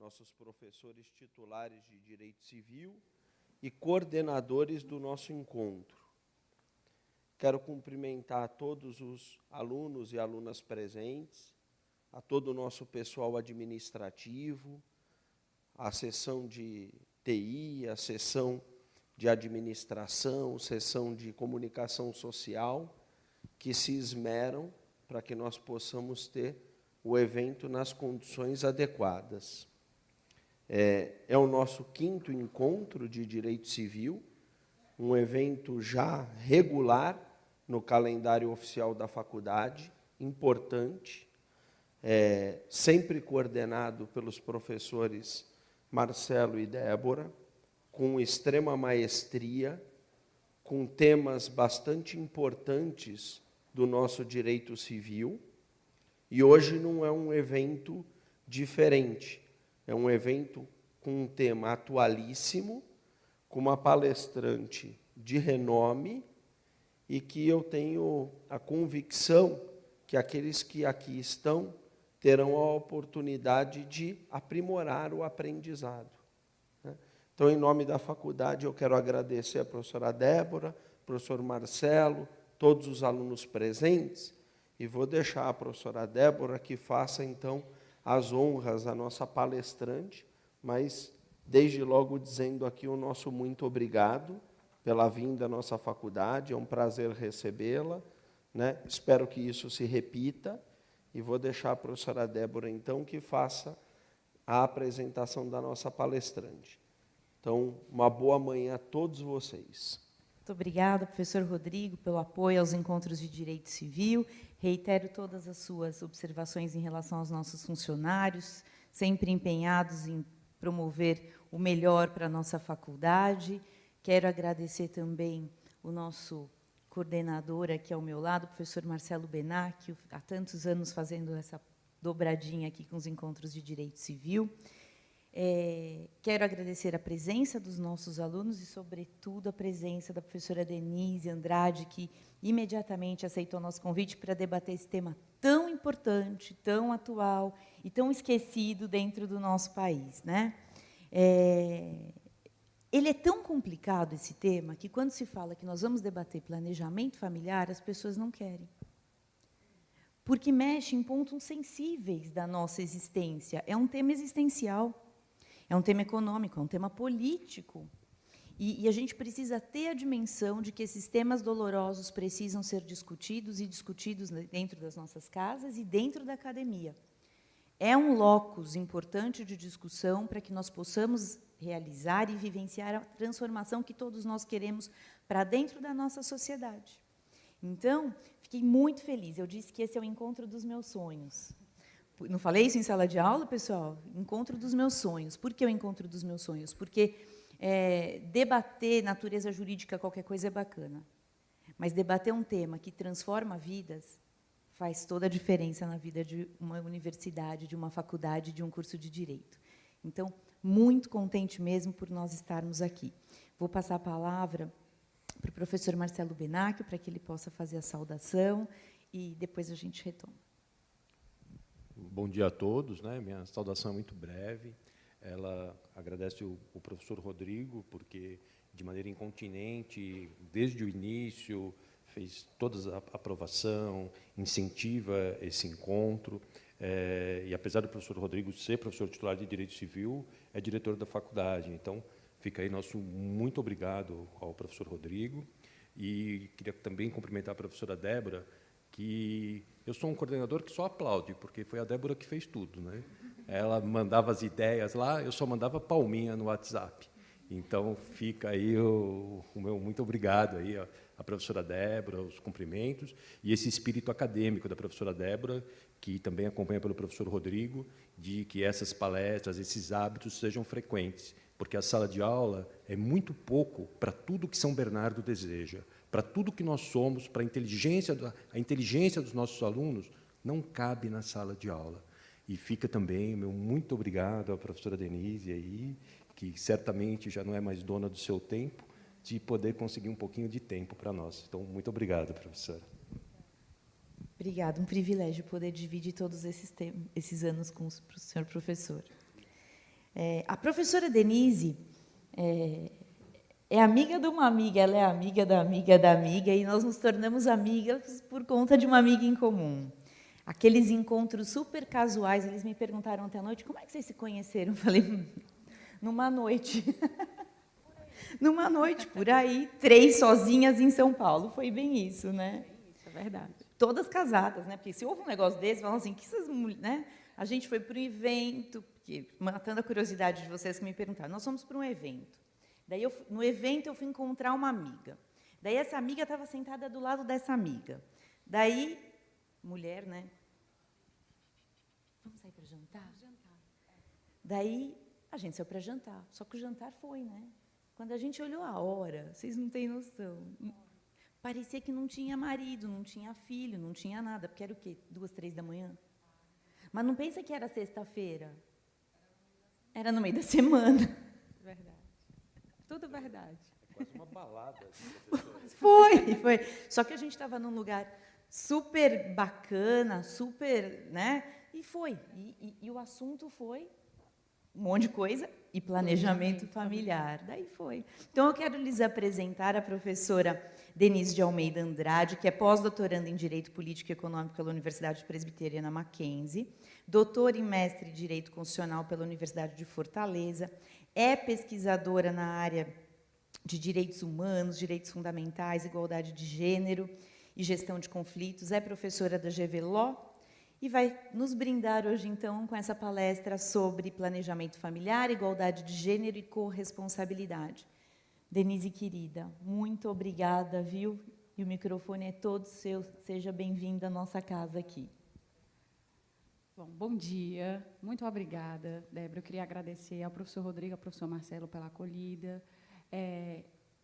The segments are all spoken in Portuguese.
nossos professores titulares de Direito Civil e coordenadores do nosso encontro. Quero cumprimentar a todos os alunos e alunas presentes, a todo o nosso pessoal administrativo, a seção de TI, a seção de administração, seção de comunicação social, que se esmeram para que nós possamos ter o evento nas condições adequadas. É o nosso 5º encontro de Direito Civil, um evento já regular no calendário oficial da faculdade, importante, sempre coordenado pelos professores Marcelo e Débora, com extrema maestria, com temas bastante importantes do nosso direito civil. E hoje não é um evento diferente, é um evento com um tema atualíssimo, com uma palestrante de renome, e que eu tenho a convicção que aqueles que aqui estão terão a oportunidade de aprimorar o aprendizado. Então, em nome da faculdade, eu quero agradecer a professora Débora, professor Marcelo, todos os alunos presentes, e vou deixar a professora Débora que faça, então, as honras à nossa palestrante, mas, desde logo, dizendo aqui o nosso muito obrigado pela vinda à nossa faculdade, é um prazer recebê-la, né? Espero que isso se repita, e vou deixar a professora Débora, então, que faça a apresentação da nossa palestrante. Então, uma boa manhã a todos vocês. Muito obrigada, professor Rodrigo, pelo apoio aos encontros de Direito Civil. Reitero todas as suas observações em relação aos nossos funcionários, sempre empenhados em promover o melhor para a nossa faculdade. Quero agradecer também o nosso coordenador aqui ao meu lado, o professor Marcelo Benac, há tantos anos fazendo essa dobradinha aqui com os encontros de Direito Civil. Quero agradecer a presença dos nossos alunos e, sobretudo, a presença da professora Denise Andrade, que imediatamente aceitou nosso convite para debater esse tema tão importante, tão atual e tão esquecido dentro do nosso país, né? Ele é tão complicado, esse tema, que, quando se fala que nós vamos debater planejamento familiar, as pessoas não querem. Porque mexe em pontos sensíveis da nossa existência. É um tema existencial. É um tema econômico, é um tema político. E a gente precisa ter a dimensão de que esses temas dolorosos precisam ser discutidos, e discutidos dentro das nossas casas e dentro da academia. É um locus importante de discussão para que nós possamos realizar e vivenciar a transformação que todos nós queremos para dentro da nossa sociedade. Então, fiquei muito feliz. Eu disse que esse é o encontro dos meus sonhos. Não falei isso em sala de aula, pessoal? Encontro dos meus sonhos. Por que o encontro dos meus sonhos? Porque debater natureza jurídica, qualquer coisa, é bacana. Mas debater um tema que transforma vidas faz toda a diferença na vida de uma universidade, de uma faculdade, de um curso de direito. Então, muito contente mesmo por nós estarmos aqui. Vou passar a palavra para o professor Marcelo Benac, para que ele possa fazer a saudação, e depois a gente retoma. Bom dia a todos, né? Minha saudação é muito breve. Ela agradece o professor Rodrigo, porque, de maneira incontinente, desde o início, fez toda a aprovação, incentiva esse encontro. E, apesar do professor Rodrigo ser professor titular de Direito Civil, é diretor da faculdade. Então, fica aí nosso muito obrigado ao professor Rodrigo. E queria também cumprimentar a professora Débora, que eu sou um coordenador que só aplaude, porque foi a Débora que fez tudo, né? Ela mandava as ideias lá, eu só mandava palminha no WhatsApp. Então, fica aí o meu muito obrigado aí à professora Débora, os cumprimentos, e esse espírito acadêmico da professora Débora, que também acompanha pelo professor Rodrigo, de que essas palestras, esses hábitos sejam frequentes, porque a sala de aula é muito pouco para tudo que São Bernardo deseja, para tudo que nós somos, para a inteligência dos nossos alunos, não cabe na sala de aula. E fica também o meu muito obrigado à professora Denise, aí, que certamente já não é mais dona do seu tempo, de poder conseguir um pouquinho de tempo para nós. Então, muito obrigado, professora. Obrigada, um privilégio poder dividir todos esses anos com o senhor professor. A professora Denise é amiga de uma amiga, ela é amiga da amiga da amiga, e nós nos tornamos amigas por conta de uma amiga em comum. Aqueles encontros super casuais, eles me perguntaram ontem à noite, como é que vocês se conheceram? Eu falei, numa noite. Numa noite, por aí, 3 sozinhas em São Paulo. Foi bem isso, né? Isso, é verdade. Todas casadas, né? Porque se houve um negócio desse, falam assim, que essas mulheres, né? A gente foi para um evento, porque, matando a curiosidade de vocês que me perguntaram, nós fomos para um evento. Daí, no evento, eu fui encontrar uma amiga. Daí, essa amiga estava sentada do lado dessa amiga. Daí, mulher, né? Vamos sair para jantar? Daí, a gente saiu para jantar. Só que o jantar foi, né? Quando a gente olhou a hora, vocês não têm noção. Parecia que não tinha marido, não tinha filho, não tinha nada. Porque era o quê? 2, 3 da manhã? Mas não pensa que era sexta-feira. Era no meio da semana. Verdade. Tudo verdade. É quase uma balada, professora. Foi. Só que a gente estava num lugar super bacana, super, né? E foi. E o assunto foi um monte de coisa e planejamento familiar. Daí foi. Então, eu quero lhes apresentar a professora Denise de Almeida Andrade, que é pós-doutoranda em Direito Político e Econômico pela Universidade Presbiteriana Mackenzie, doutora e mestre em Direito Constitucional pela Universidade de Fortaleza, é pesquisadora na área de direitos humanos, direitos fundamentais, igualdade de gênero e gestão de conflitos, é professora da GV Law e vai nos brindar hoje, então, com essa palestra sobre planejamento familiar, igualdade de gênero e corresponsabilidade. Denise, querida, muito obrigada, viu? E o microfone é todo seu. Seja bem-vinda à nossa casa aqui. Bom dia. Muito obrigada, Débora. Eu queria agradecer ao professor Rodrigo, ao professor Marcelo pela acolhida,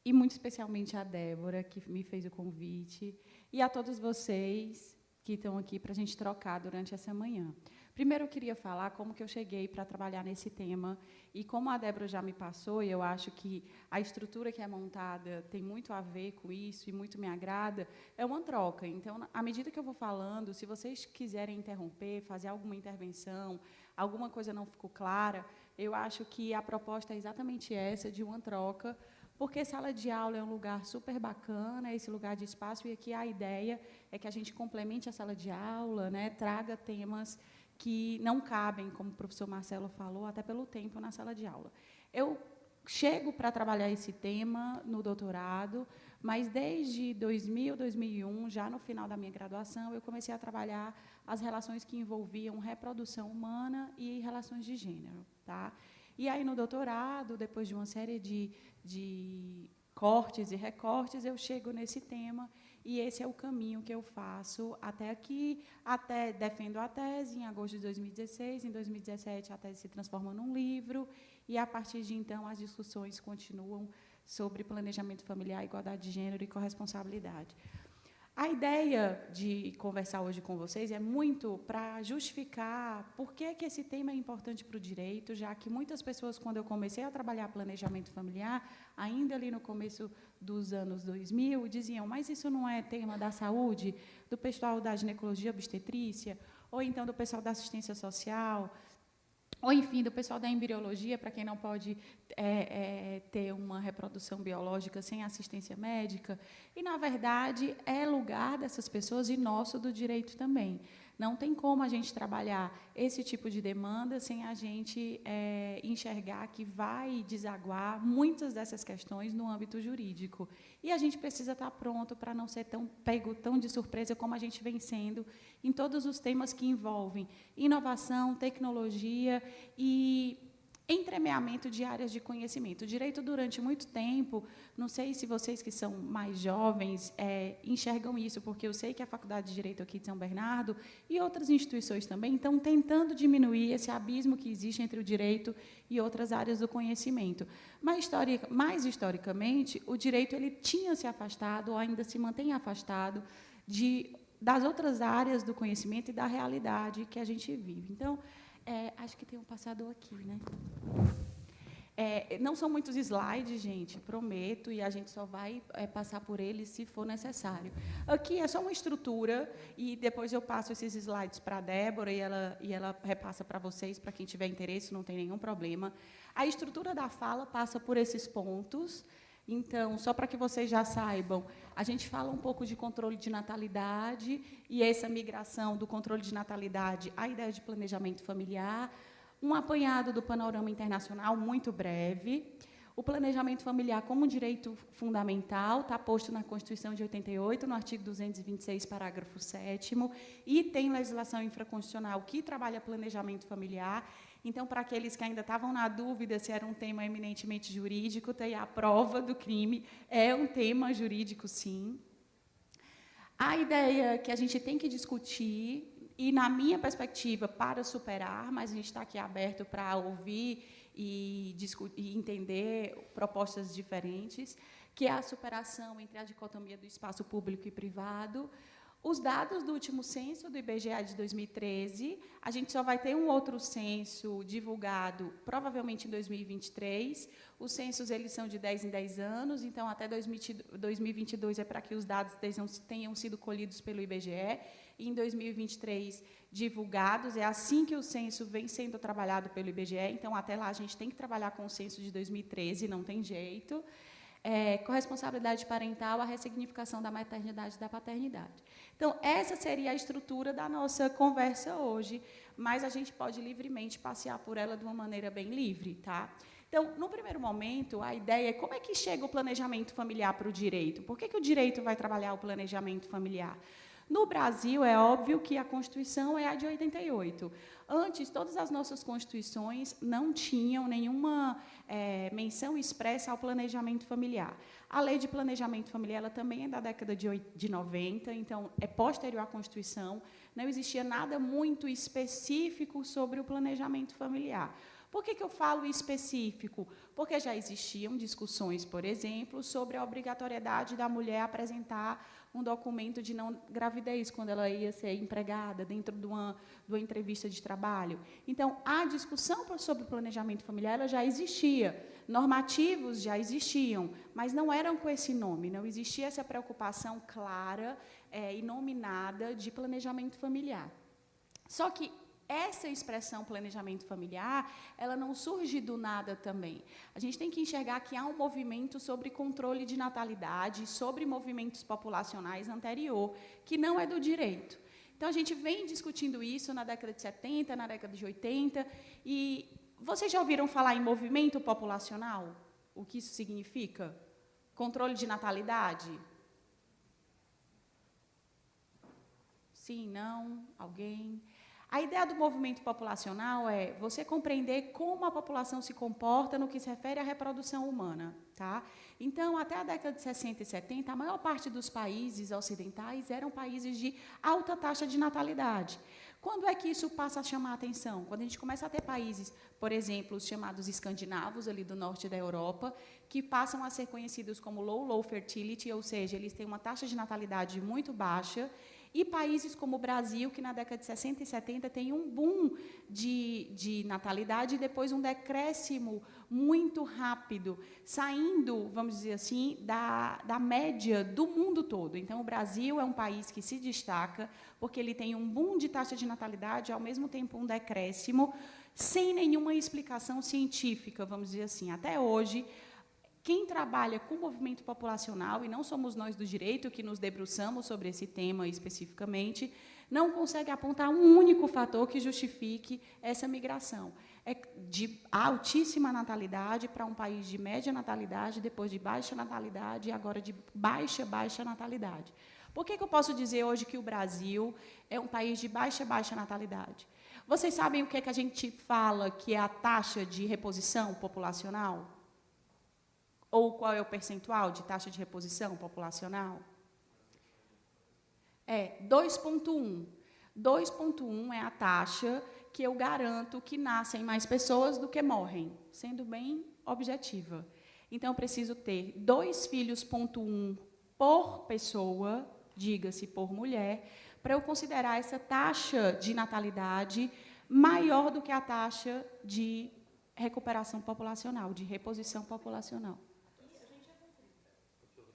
e muito especialmente a Débora, que me fez o convite, e a todos vocês que estão aqui para a gente trocar durante essa manhã. Primeiro, eu queria falar como que eu cheguei para trabalhar nesse tema, e como a Débora já me passou, e eu acho que a estrutura que é montada tem muito a ver com isso, e muito me agrada, é uma troca. Então, à medida que eu vou falando, se vocês quiserem interromper, fazer alguma intervenção, alguma coisa não ficou clara, eu acho que a proposta é exatamente essa, de uma troca, porque sala de aula é um lugar super bacana, esse lugar de espaço, e aqui a ideia é que a gente complemente a sala de aula, né, traga temas que não cabem, como o professor Marcelo falou, até pelo tempo na sala de aula. Eu chego para trabalhar esse tema no doutorado, mas desde 2000, 2001, já no final da minha graduação, eu comecei a trabalhar as relações que envolviam reprodução humana e relações de gênero. Tá? E aí, no doutorado, depois de uma série de cortes e recortes, eu chego nesse tema, e esse é o caminho que eu faço até aqui, até defendo a tese em agosto de 2016, em 2017 a tese se transforma num livro, e a partir de então as discussões continuam sobre planejamento familiar, igualdade de gênero e corresponsabilidade. A ideia de conversar hoje com vocês é muito para justificar por que esse tema é importante para o direito, já que muitas pessoas, quando eu comecei a trabalhar planejamento familiar, ainda ali no começo dos anos 2000, diziam, mas isso não é tema da saúde, do pessoal da ginecologia obstetrícia, ou então do pessoal da assistência social, ou, enfim, do pessoal da embriologia, para quem não pode ter uma reprodução biológica sem assistência médica. E, na verdade, é lugar dessas pessoas e nosso do direito também. Não tem como a gente trabalhar esse tipo de demanda sem a gente enxergar que vai desaguar muitas dessas questões no âmbito jurídico. E a gente precisa estar pronto para não ser tão pego, tão de surpresa como a gente vem sendo em todos os temas que envolvem inovação, tecnologia e entremeamento de áreas de conhecimento. O direito, durante muito tempo, não sei se vocês que são mais jovens enxergam isso, porque eu sei que a Faculdade de Direito aqui de São Bernardo e outras instituições também estão tentando diminuir esse abismo que existe entre o direito e outras áreas do conhecimento. Mas, mais historicamente, o direito ele tinha se afastado, ou ainda se mantém afastado, das outras áreas do conhecimento e da realidade que a gente vive. Então, acho que tem um passador aqui, né? Não são muitos slides, gente, prometo, e a gente só vai passar por eles se for necessário. Aqui é só uma estrutura, e depois eu passo esses slides para a Débora, e ela repassa para vocês, para quem tiver interesse, não tem nenhum problema. A estrutura da fala passa por esses pontos. Então, só para que vocês já saibam, a gente fala um pouco de controle de natalidade, e essa migração do controle de natalidade à ideia de planejamento familiar, um apanhado do panorama internacional, muito breve. O planejamento familiar como um direito fundamental está posto na Constituição de 88, no artigo 226, parágrafo 7º, e tem legislação infraconstitucional que trabalha planejamento familiar. Então, para aqueles que ainda estavam na dúvida se era um tema eminentemente jurídico, tem a prova do crime, é um tema jurídico, sim. A ideia que a gente tem que discutir, e, na minha perspectiva, para superar, mas a gente está aqui aberto para ouvir e entender propostas diferentes, que é a superação entre a dicotomia do espaço público e privado. Os dados do último censo do IBGE de 2013, a gente só vai ter um outro censo divulgado, provavelmente em 2023. Os censos eles são de 10 em 10 anos, então, até 2022 é para que os dados tenham sido colhidos pelo IBGE, e em 2023 divulgados. É assim que o censo vem sendo trabalhado pelo IBGE, então, até lá, a gente tem que trabalhar com o censo de 2013, não tem jeito. Corresponsabilidade parental, a ressignificação da maternidade e da paternidade. Então, essa seria a estrutura da nossa conversa hoje, mas a gente pode livremente passear por ela de uma maneira bem livre, tá? Então, no primeiro momento, a ideia é como é que chega o planejamento familiar para o direito? Por que o direito vai trabalhar o planejamento familiar? No Brasil, é óbvio que a Constituição é a de 88. Antes, todas as nossas constituições não tinham nenhuma menção expressa ao planejamento familiar. A lei de planejamento familiar ela também é da década de 90, então, é posterior à Constituição. Não existia nada muito específico sobre o planejamento familiar. Por que eu falo específico? Porque já existiam discussões, por exemplo, sobre a obrigatoriedade da mulher apresentar um documento de não gravidez quando ela ia ser empregada dentro de uma entrevista de trabalho. Então, a discussão sobre o planejamento familiar ela já existia, normativos já existiam, mas não eram com esse nome, não existia essa preocupação clara e nominada de planejamento familiar. Só que essa expressão planejamento familiar, ela não surge do nada também. A gente tem que enxergar que há um movimento sobre controle de natalidade, sobre movimentos populacionais anterior, que não é do direito. Então, a gente vem discutindo isso na década de 70, na década de 80, e vocês já ouviram falar em movimento populacional? O que isso significa? Controle de natalidade? Sim, não? Alguém? A ideia do movimento populacional é você compreender como a população se comporta no que se refere à reprodução humana. Tá? Então, até a década de 60 e 70, a maior parte dos países ocidentais eram países de alta taxa de natalidade. Quando é que isso passa a chamar a atenção? Quando a gente começa a ter países, por exemplo, os chamados escandinavos, ali do norte da Europa, que passam a ser conhecidos como low fertility, ou seja, eles têm uma taxa de natalidade muito baixa, e países como o Brasil, que na década de 60 e 70 tem um boom de natalidade e depois um decréscimo muito rápido, saindo, vamos dizer assim, da média do mundo todo. Então, o Brasil é um país que se destaca porque ele tem um boom de taxa de natalidade e, ao mesmo tempo, um decréscimo, sem nenhuma explicação científica, vamos dizer assim. Até hoje, quem trabalha com movimento populacional, e não somos nós do direito que nos debruçamos sobre esse tema especificamente, não consegue apontar um único fator que justifique essa migração. É de altíssima natalidade para um país de média natalidade, depois de baixa natalidade e agora de baixa natalidade. Por que eu posso dizer hoje que o Brasil é um país de baixa natalidade? Vocês sabem o que a gente fala que é a taxa de reposição populacional? Ou qual é o percentual de taxa de reposição populacional? 2,1. 2,1 é a taxa que eu garanto que nascem mais pessoas do que morrem, sendo bem objetiva. Então, eu preciso ter 2 filhos,1 por pessoa, diga-se por mulher, para eu considerar essa taxa de natalidade maior do que a taxa de recuperação populacional, de reposição populacional.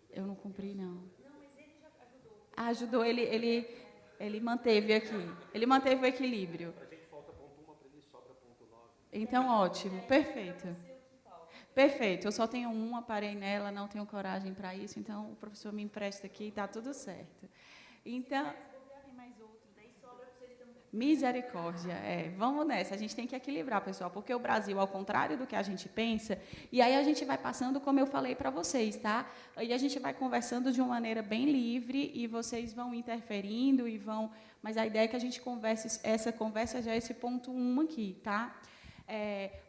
Eu não cumpri, não. Não, mas ele já ajudou. Ajudou, ele manteve aqui. Ele manteve o equilíbrio. A gente falta ponto 1 para ele, sobra ponto 9. Então, ótimo, perfeito. Perfeito, eu só tenho uma, parei nela, não tenho coragem para isso, então o professor me empresta aqui e está tudo certo. Então, misericórdia, vamos nessa, a gente tem que equilibrar, pessoal, porque o Brasil, ao contrário do que a gente pensa, e aí a gente vai passando, como eu falei para vocês, tá? Aí a gente vai conversando de uma maneira bem livre e vocês vão interferindo e vão... Mas a ideia é que a gente converse, essa conversa já é esse ponto 1 aqui, tá?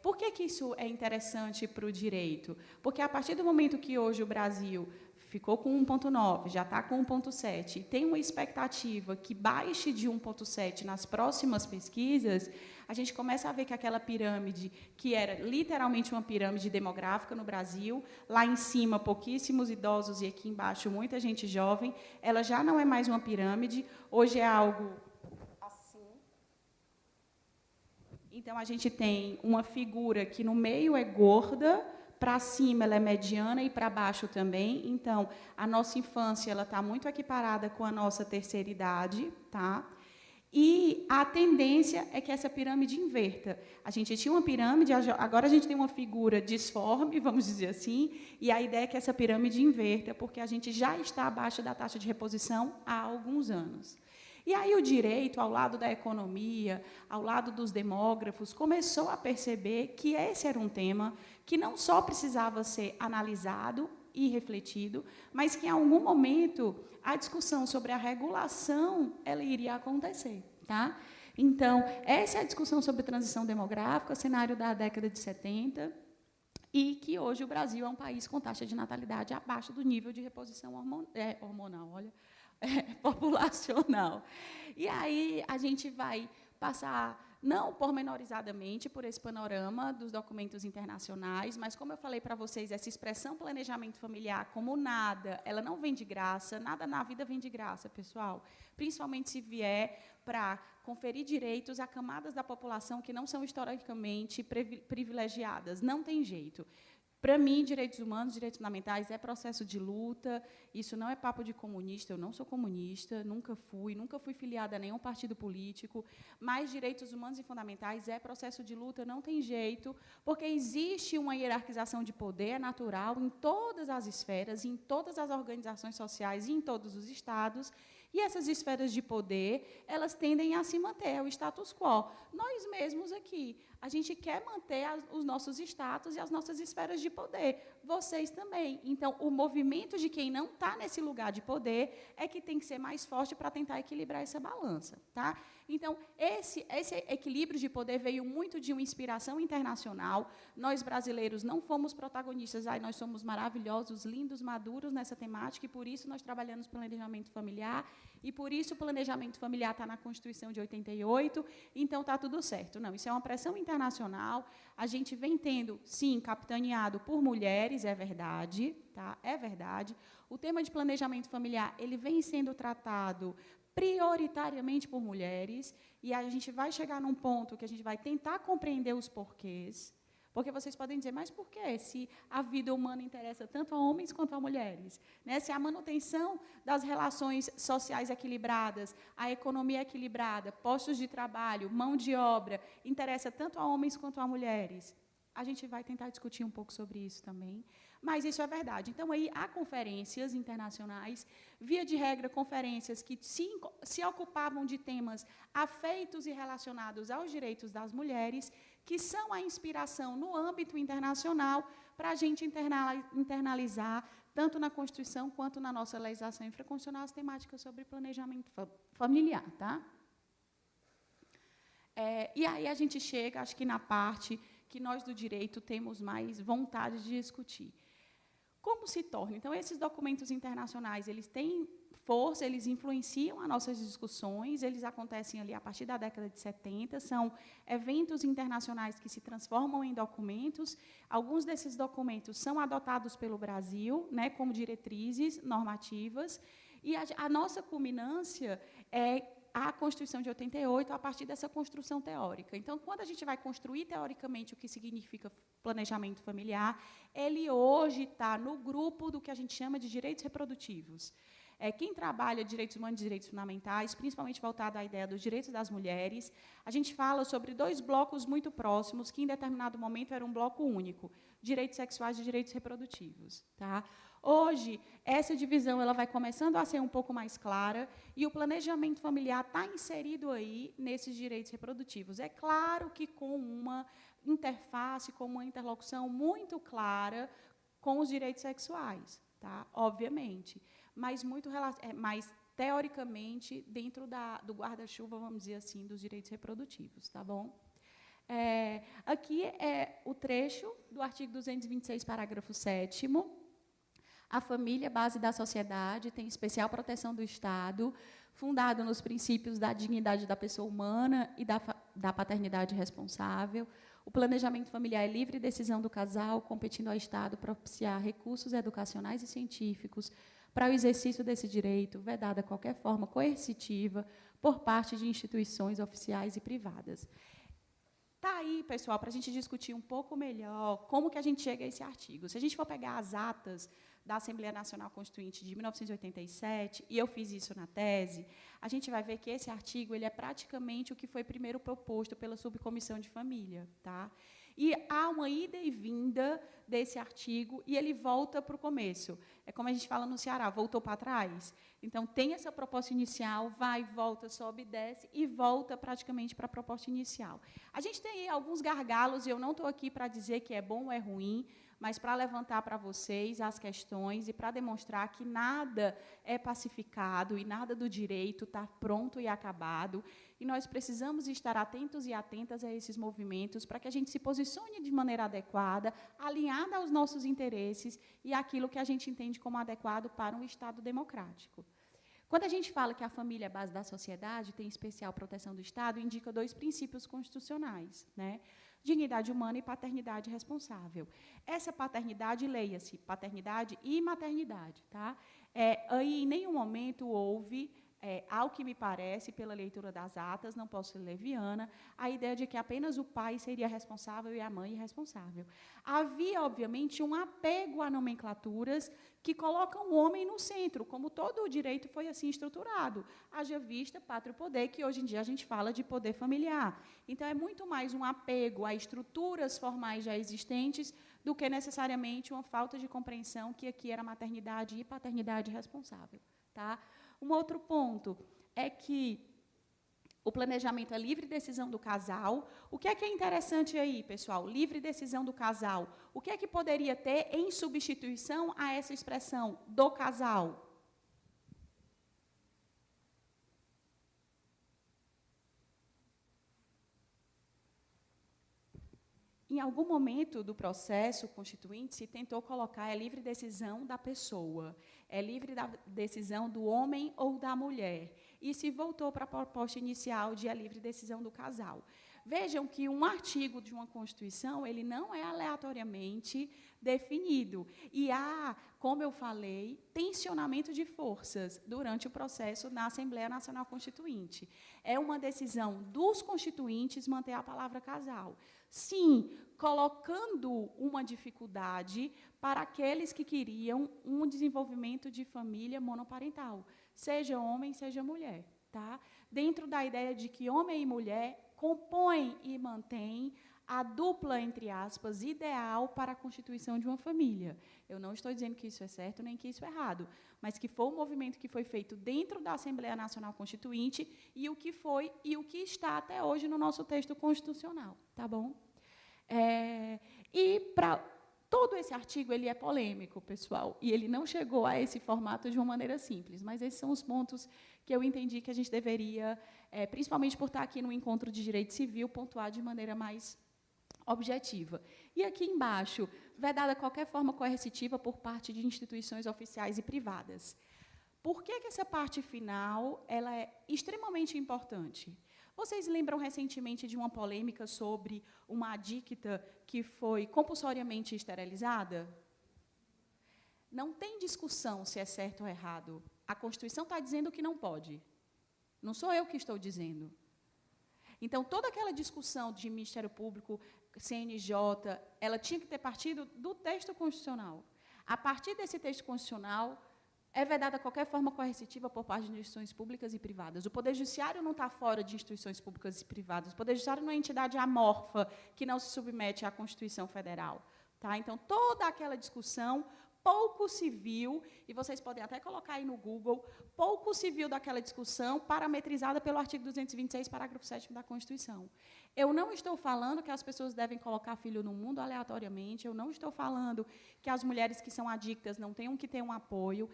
Por que isso é interessante para o direito? Porque a partir do momento que hoje o Brasil ficou com 1,9, já está com 1,7, e tem uma expectativa que baixe de 1,7 nas próximas pesquisas, a gente começa a ver que aquela pirâmide, que era literalmente uma pirâmide demográfica no Brasil, lá em cima pouquíssimos idosos e aqui embaixo muita gente jovem, ela já não é mais uma pirâmide, hoje é algo assim. Então, a gente tem uma figura que no meio é gorda, para cima ela é mediana e para baixo também. Então, a nossa infância ela está muito equiparada com a nossa terceira idade, tá? E a tendência é que essa pirâmide inverta. A gente tinha uma pirâmide, agora a gente tem uma figura disforme, vamos dizer assim, e a ideia é que essa pirâmide inverta, porque a gente já está abaixo da taxa de reposição há alguns anos. E aí o direito, ao lado da economia, ao lado dos demógrafos, começou a perceber que esse era um tema que não só precisava ser analisado e refletido, mas que, em algum momento, a discussão sobre a regulação ela iria acontecer. Tá? Então, essa é a discussão sobre transição demográfica, cenário da década de 70, e que hoje o Brasil é um país com taxa de natalidade abaixo do nível de reposição hormonal, populacional. E aí a gente vai passar, não pormenorizadamente, por esse panorama dos documentos internacionais, mas, como eu falei para vocês, essa expressão planejamento familiar, como nada, ela não vem de graça, nada na vida vem de graça, pessoal, principalmente se vier para conferir direitos a camadas da população que não são historicamente privilegiadas, não tem jeito. Para mim, direitos humanos, direitos fundamentais é processo de luta, isso não é papo de comunista, eu não sou comunista, nunca fui filiada a nenhum partido político, mas direitos humanos e fundamentais é processo de luta, não tem jeito, porque existe uma hierarquização de poder natural em todas as esferas, em todas as organizações sociais e em todos os estados, e essas esferas de poder, elas tendem a se manter, é o status quo. Nós mesmos aqui, a gente quer manter os nossos status e as nossas esferas de poder. Vocês também. Então, o movimento de quem não está nesse lugar de poder é que tem que ser mais forte para tentar equilibrar essa balança. Tá? Então, esse equilíbrio de poder veio muito de uma inspiração internacional. Nós, brasileiros, não fomos protagonistas. Nós somos maravilhosos, lindos, maduros nessa temática, e, por isso, nós trabalhamos planejamento familiar, e, por isso, o planejamento familiar está na Constituição de 88, então está tudo certo. Não, isso é uma pressão internacional. A gente vem tendo, sim, capitaneado por mulheres, é verdade, tá? É verdade. O tema de planejamento familiar ele vem sendo tratado prioritariamente por mulheres, e a gente vai chegar num ponto que a gente vai tentar compreender os porquês, porque vocês podem dizer, mas por quê? Se a vida humana interessa tanto a homens quanto a mulheres, né? Se a manutenção das relações sociais equilibradas, a economia equilibrada, postos de trabalho, mão de obra, interessa tanto a homens quanto a mulheres, a gente vai tentar discutir um pouco sobre isso também, mas isso é verdade. Então, aí há conferências internacionais, via de regra, conferências que se ocupavam de temas afeitos e relacionados aos direitos das mulheres, que são a inspiração no âmbito internacional para a gente internalizar, tanto na Constituição quanto na nossa legislação infraconstitucional, as temáticas sobre planejamento familiar. Tá? E aí a gente chega, acho que na parte que nós do direito temos mais vontade de discutir. Como se torna? Então, esses documentos internacionais, eles têm força, eles influenciam as nossas discussões, eles acontecem ali a partir da década de 70, são eventos internacionais que se transformam em documentos. Alguns desses documentos são adotados pelo Brasil, né, como diretrizes normativas, e a nossa culminância é a Constituição de 88 a partir dessa construção teórica. Então, quando a gente vai construir teoricamente o que significa planejamento familiar, ele hoje está no grupo do que a gente chama de direitos reprodutivos. Quem trabalha direitos humanos e direitos fundamentais, principalmente voltado à ideia dos direitos das mulheres, a gente fala sobre 2 blocos muito próximos, que em determinado momento era um bloco único, direitos sexuais e direitos reprodutivos. Tá? Hoje, essa divisão ela vai começando a ser um pouco mais clara, e o planejamento familiar está inserido aí nesses direitos reprodutivos. É claro que com uma interface, com uma interlocução muito clara com os direitos sexuais, tá? Obviamente, mas mais teoricamente dentro do guarda-chuva, vamos dizer assim, dos direitos reprodutivos, tá bom? Aqui é o trecho do artigo 226, parágrafo 7º. A família, base da sociedade, tem especial proteção do Estado, fundado nos princípios da dignidade da pessoa humana e da paternidade responsável. O planejamento familiar é livre decisão do casal, competindo ao Estado propiciar recursos educacionais e científicos para o exercício desse direito, vedada qualquer forma coercitiva por parte de instituições oficiais e privadas. Está aí, pessoal, para a gente discutir um pouco melhor como que a gente chega a esse artigo. Se a gente for pegar as atas da Assembleia Nacional Constituinte de 1987, e eu fiz isso na tese, a gente vai ver que esse artigo ele é praticamente o que foi primeiro proposto pela Subcomissão de Família. Tá? E há uma ida e vinda desse artigo, e ele volta para o começo. É como a gente fala no Ceará, voltou para trás. Então, tem essa proposta inicial, vai, volta, sobe, desce, e volta praticamente para a proposta inicial. A gente tem aí alguns gargalos, e eu não estou aqui para dizer que é bom ou é ruim, mas para levantar para vocês as questões e para demonstrar que nada é pacificado e nada do direito está pronto e acabado, e nós precisamos estar atentos e atentas a esses movimentos para que a gente se posicione de maneira adequada, alinhada aos nossos interesses e àquilo que a gente entende como adequado para um Estado democrático. Quando a gente fala que a família é a base da sociedade, tem especial proteção do Estado, indica 2 princípios constitucionais, né? Dignidade humana e paternidade responsável. Essa paternidade, leia-se, paternidade e maternidade. Tá? Aí, em nenhum momento, houve, ao que me parece, pela leitura das atas, não posso ser leviana, a ideia de que apenas o pai seria responsável e a mãe irresponsável. Havia, obviamente, um apego a nomenclaturas que colocam o homem no centro, como todo o direito foi assim estruturado. Haja vista, pátrio poder, que hoje em dia a gente fala de poder familiar. Então, é muito mais um apego a estruturas formais já existentes do que necessariamente uma falta de compreensão que aqui era maternidade e paternidade responsável. Tá? Um outro ponto é que o planejamento é livre decisão do casal. O que é interessante aí, pessoal? Livre decisão do casal. O que é que poderia ter em substituição a essa expressão do casal? Em algum momento do processo constituinte, se tentou colocar a livre decisão da pessoa, é livre da decisão do homem ou da mulher, e se voltou para a proposta inicial de a livre decisão do casal. Vejam que um artigo de uma Constituição, ele não é aleatoriamente definido. E há, como eu falei, tensionamento de forças durante o processo na Assembleia Nacional Constituinte. É uma decisão dos constituintes manter a palavra casal. Sim, colocando uma dificuldade para aqueles que queriam um desenvolvimento de família monoparental, seja homem, seja mulher. Tá? Dentro da ideia de que homem e mulher compõem e mantêm a dupla, entre aspas, ideal para a constituição de uma família. Eu não estou dizendo que isso é certo nem que isso é errado, mas que foi um movimento que foi feito dentro da Assembleia Nacional Constituinte e o que foi e o que está até hoje no nosso texto constitucional. Tá bom? E para todo esse artigo ele é polêmico, pessoal, e ele não chegou a esse formato de uma maneira simples, mas esses são os pontos que eu entendi que a gente deveria, principalmente por estar aqui no encontro de direito civil, pontuar de maneira mais objetiva. E aqui embaixo, vedada qualquer forma coercitiva por parte de instituições oficiais e privadas. Por que essa parte final ela é extremamente importante? Vocês lembram recentemente de uma polêmica sobre uma adicta que foi compulsoriamente esterilizada? Não tem discussão se é certo ou errado. A Constituição está dizendo que não pode. Não sou eu que estou dizendo. Então, toda aquela discussão de Ministério Público, CNJ, ela tinha que ter partido do texto constitucional. A partir desse texto constitucional, é vedada qualquer forma coercitiva por parte de instituições públicas e privadas. O Poder Judiciário não está fora de instituições públicas e privadas. O Poder Judiciário não é entidade amorfa que não se submete à Constituição Federal. Tá? Então, toda aquela discussão, pouco se viu, e vocês podem até colocar aí no Google, pouco se viu daquela discussão parametrizada pelo artigo 226, parágrafo 7º da Constituição. Eu não estou falando que as pessoas devem colocar filho no mundo aleatoriamente, eu não estou falando que as mulheres que são adictas não tenham que ter um apoio,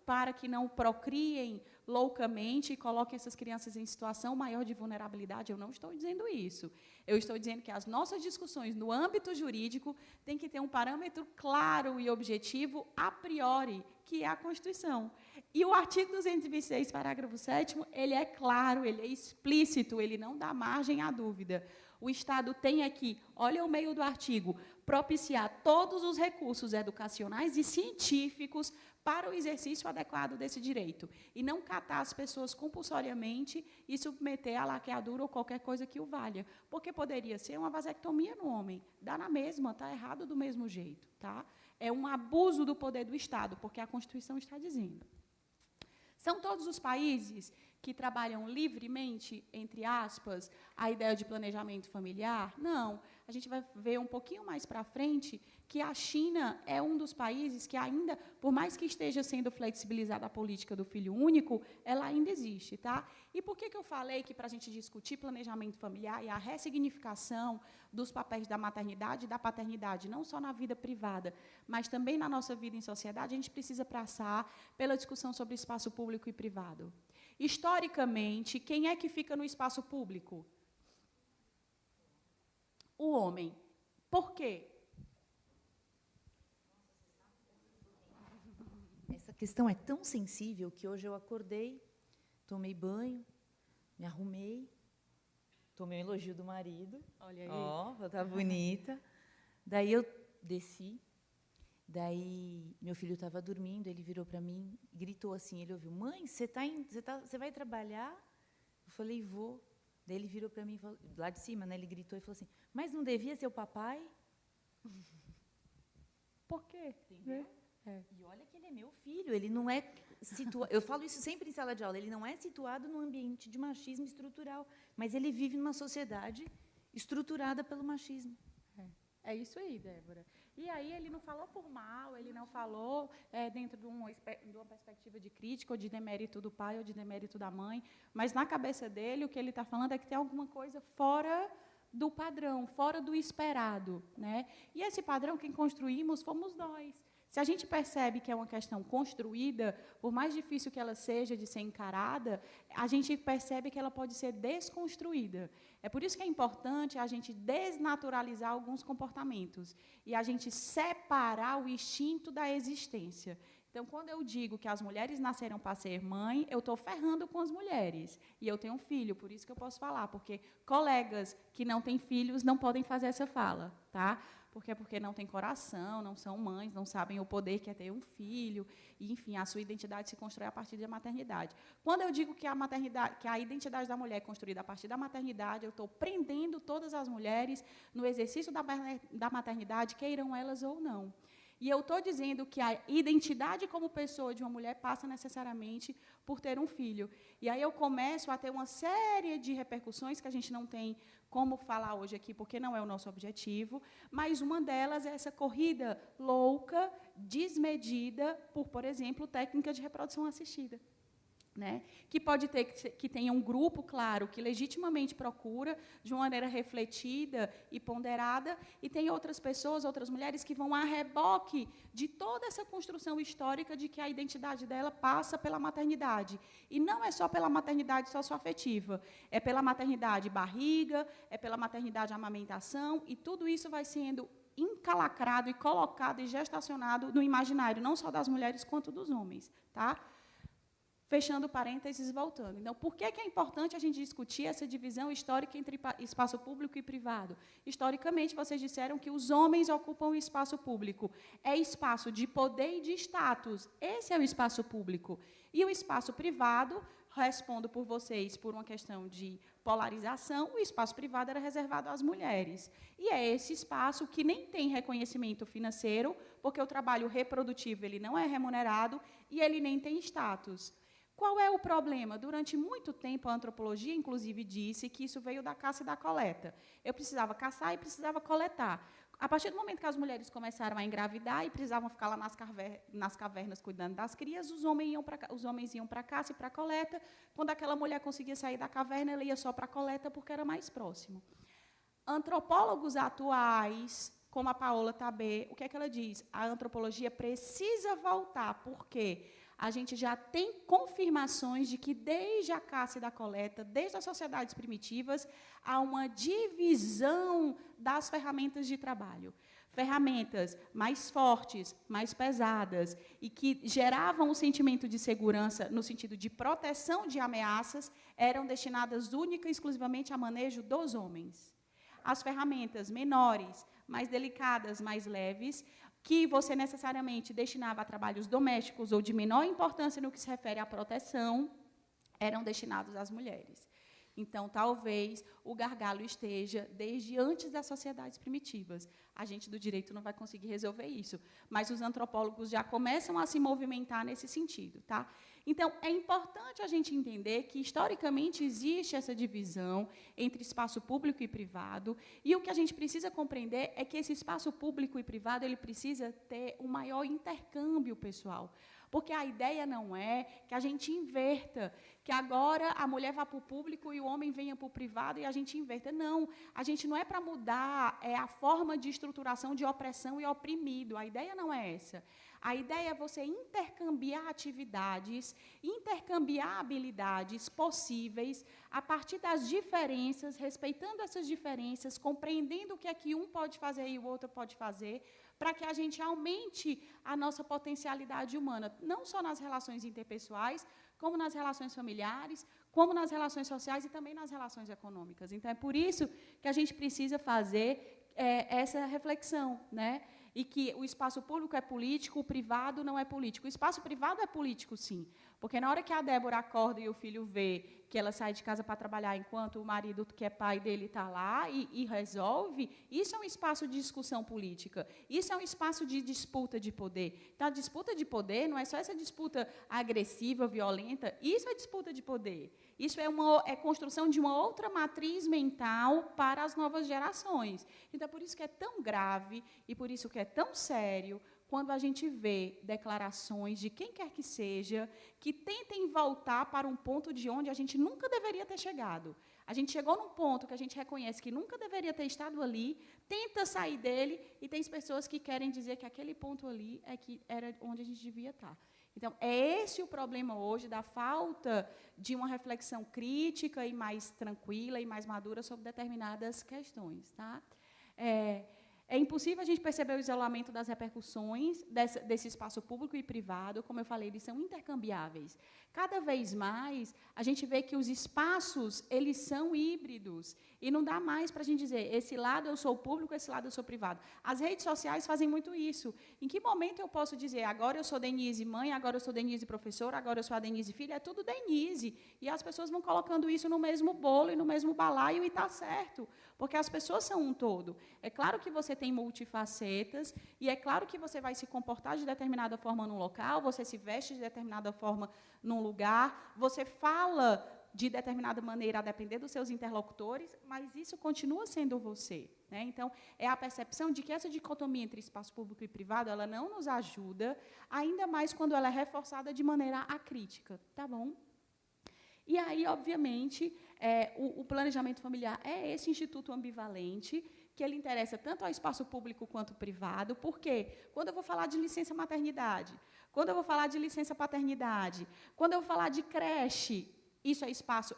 para que não procriem loucamente e coloquem essas crianças em situação maior de vulnerabilidade, eu não estou dizendo isso. Eu estou dizendo que as nossas discussões no âmbito jurídico têm que ter um parâmetro claro e objetivo a priori, que é a Constituição. E o artigo 226, parágrafo 7º, ele é claro, ele é explícito, ele não dá margem à dúvida. O Estado tem aqui, olha o meio do artigo, propiciar todos os recursos educacionais e científicos para o exercício adequado desse direito, e não catar as pessoas compulsoriamente e submeter a laqueadura ou qualquer coisa que o valha, porque poderia ser uma vasectomia no homem, dá na mesma, está errado do mesmo jeito. Tá? É um abuso do poder do Estado, porque a Constituição está dizendo. São todos os países que trabalham livremente, entre aspas, a ideia de planejamento familiar? Não. A gente vai ver um pouquinho mais para frente que a China é um dos países que ainda, por mais que esteja sendo flexibilizada a política do filho único, ela ainda existe. Tá? E por que eu falei que, para a gente discutir planejamento familiar e a ressignificação dos papéis da maternidade e da paternidade, não só na vida privada, mas também na nossa vida em sociedade, a gente precisa passar pela discussão sobre espaço público e privado. Historicamente, quem é que fica no espaço público? O homem. Por quê? Essa questão é tão sensível que hoje eu acordei, tomei banho, me arrumei, tomei um elogio do marido. Olha aí. Ó, tá bonita. Daí eu desci. Daí, meu filho estava dormindo, ele virou para mim, gritou assim, ele ouviu, mãe, você vai trabalhar? Eu falei, vou. Daí ele virou para mim, lá de cima, né, ele gritou e falou assim, mas não devia ser o papai? Por quê? Entendeu? É. E olha que ele é meu filho, ele não é situado, eu falo isso sempre em sala de aula, ele não é situado num ambiente de machismo estrutural, mas ele vive numa sociedade estruturada pelo machismo. É isso aí, Débora. E aí ele não falou por mal, ele não falou dentro de uma perspectiva de crítica ou de demérito do pai ou de demérito da mãe, mas na cabeça dele o que ele está falando é que tem alguma coisa fora do padrão, fora do esperado. Né? E esse padrão, quem construímos, fomos nós. Se a gente percebe que é uma questão construída, por mais difícil que ela seja de ser encarada, a gente percebe que ela pode ser desconstruída. É por isso que é importante a gente desnaturalizar alguns comportamentos e a gente separar o instinto da existência. Então, quando eu digo que as mulheres nasceram para ser mãe, eu estou ferrando com as mulheres. E eu tenho um filho, por isso que eu posso falar, porque colegas que não têm filhos não podem fazer essa fala, tá? Porque não têm coração, não são mães, não sabem o poder que é ter um filho, e, enfim, a sua identidade se constrói a partir da maternidade. Quando eu digo que a identidade da mulher é construída a partir da maternidade, eu estou prendendo todas as mulheres no exercício da maternidade, queiram elas ou não. E eu estou dizendo que a identidade como pessoa de uma mulher passa necessariamente por ter um filho. E aí eu começo a ter uma série de repercussões que a gente não tem como falar hoje aqui, porque não é o nosso objetivo, mas uma delas é essa corrida louca, desmedida, por exemplo, técnica de reprodução assistida. Né? Que pode ter que tenha um grupo, claro, que legitimamente procura, de uma maneira refletida e ponderada, e tem outras pessoas, outras mulheres, que vão a reboque de toda essa construção histórica de que a identidade dela passa pela maternidade. E não é só pela maternidade socioafetiva, é pela maternidade barriga, é pela maternidade amamentação, e tudo isso vai sendo encalacrado e colocado e gestacionado no imaginário, não só das mulheres, quanto dos homens. Tá? Fechando parênteses e voltando. Então, por que é importante a gente discutir essa divisão histórica entre espaço público e privado? Historicamente, vocês disseram que os homens ocupam o espaço público. É espaço de poder e de status. Esse é o espaço público. E o espaço privado respondo por vocês por uma questão de polarização, o espaço privado era reservado às mulheres. E é esse espaço que nem tem reconhecimento financeiro, porque o trabalho reprodutivo ele não é remunerado e ele nem tem status. Qual é o problema? Durante muito tempo, a antropologia, inclusive, disse que isso veio da caça e da coleta. Eu precisava caçar e precisava coletar. A partir do momento que as mulheres começaram a engravidar e precisavam ficar lá nas cavernas cuidando das crias, os homens iam para a caça e para a coleta. Quando aquela mulher conseguia sair da caverna, ela ia só para a coleta porque era mais próximo. Antropólogos atuais, como a Paola Tabet, o que é que ela diz? A antropologia precisa voltar, porque a gente já tem confirmações de que, desde a caça e da coleta, desde as sociedades primitivas, há uma divisão das ferramentas de trabalho. Ferramentas mais fortes, mais pesadas, e que geravam o sentimento de segurança, no sentido de proteção de ameaças, eram destinadas única e exclusivamente a manejo dos homens. As ferramentas menores, mais delicadas, mais leves, que você necessariamente destinava a trabalhos domésticos ou de menor importância no que se refere à proteção, eram destinados às mulheres. Então, talvez o gargalo esteja desde antes das sociedades primitivas. A gente do direito não vai conseguir resolver isso, mas os antropólogos já começam a se movimentar nesse sentido. Tá? Então, é importante a gente entender que, historicamente, existe essa divisão entre espaço público e privado, e o que a gente precisa compreender é que esse espaço público e privado ele precisa ter um maior intercâmbio pessoal. Porque a ideia não é que a gente inverta, que agora a mulher vá para o público e o homem venha para o privado e a gente inverta. Não, a gente não é para mudar a forma de estruturação de opressão e oprimido. A ideia não é essa. A ideia é você intercambiar atividades, intercambiar habilidades possíveis a partir das diferenças, respeitando essas diferenças, compreendendo o que é que um pode fazer e o outro pode fazer, para que a gente aumente a nossa potencialidade humana, não só nas relações interpessoais, como nas relações familiares, como nas relações sociais e também nas relações econômicas. Então, é por isso que a gente precisa fazer essa reflexão, né? E que o espaço público é político, o privado não é político. O espaço privado é político, sim, porque na hora que a Débora acorda e o filho vê que ela sai de casa para trabalhar enquanto o marido, que é pai dele, está lá e resolve, isso é um espaço de discussão política, isso é um espaço de disputa de poder. Então, a disputa de poder não é só essa disputa agressiva, violenta, isso é disputa de poder. Isso é construção de uma outra matriz mental para as novas gerações. Então, é por isso que é tão grave e por isso que é tão sério quando a gente vê declarações de quem quer que seja que tentem voltar para um ponto de onde a gente nunca deveria ter chegado. A gente chegou num ponto que a gente reconhece que nunca deveria ter estado ali, tenta sair dele, e tem pessoas que querem dizer que aquele ponto ali é que era onde a gente devia estar. Então, é esse o problema hoje da falta de uma reflexão crítica e mais tranquila e mais madura sobre determinadas questões. Tá? É impossível a gente perceber o isolamento das repercussões desse espaço público e privado. Como eu falei, eles são intercambiáveis. Cada vez mais, a gente vê que os espaços eles são híbridos. E não dá mais para a gente dizer, esse lado eu sou público, esse lado eu sou privado. As redes sociais fazem muito isso. Em que momento eu posso dizer, agora eu sou Denise mãe, agora eu sou Denise professora, agora eu sou a Denise filha? É tudo Denise. E as pessoas vão colocando isso no mesmo bolo e no mesmo balaio, e está certo. Porque as pessoas são um todo. É claro que você tem multifacetas, e é claro que você vai se comportar de determinada forma num local, você se veste de determinada forma num lugar, você fala de determinada maneira a depender dos seus interlocutores, mas isso continua sendo você. Né? Então, é a percepção de que essa dicotomia entre espaço público e privado ela não nos ajuda, ainda mais quando ela é reforçada de maneira acrítica. Tá bom? E aí, obviamente, o planejamento familiar é esse instituto ambivalente, que ele interessa tanto ao espaço público quanto privado, porque quando eu vou falar de licença maternidade, quando eu vou falar de licença paternidade, quando eu vou falar de creche, isso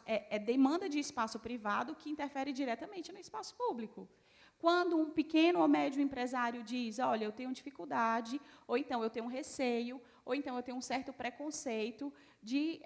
é demanda de espaço privado que interfere diretamente no espaço público. Quando um pequeno ou médio empresário diz, olha, eu tenho dificuldade, ou então eu tenho um receio, ou então eu tenho um certo preconceito de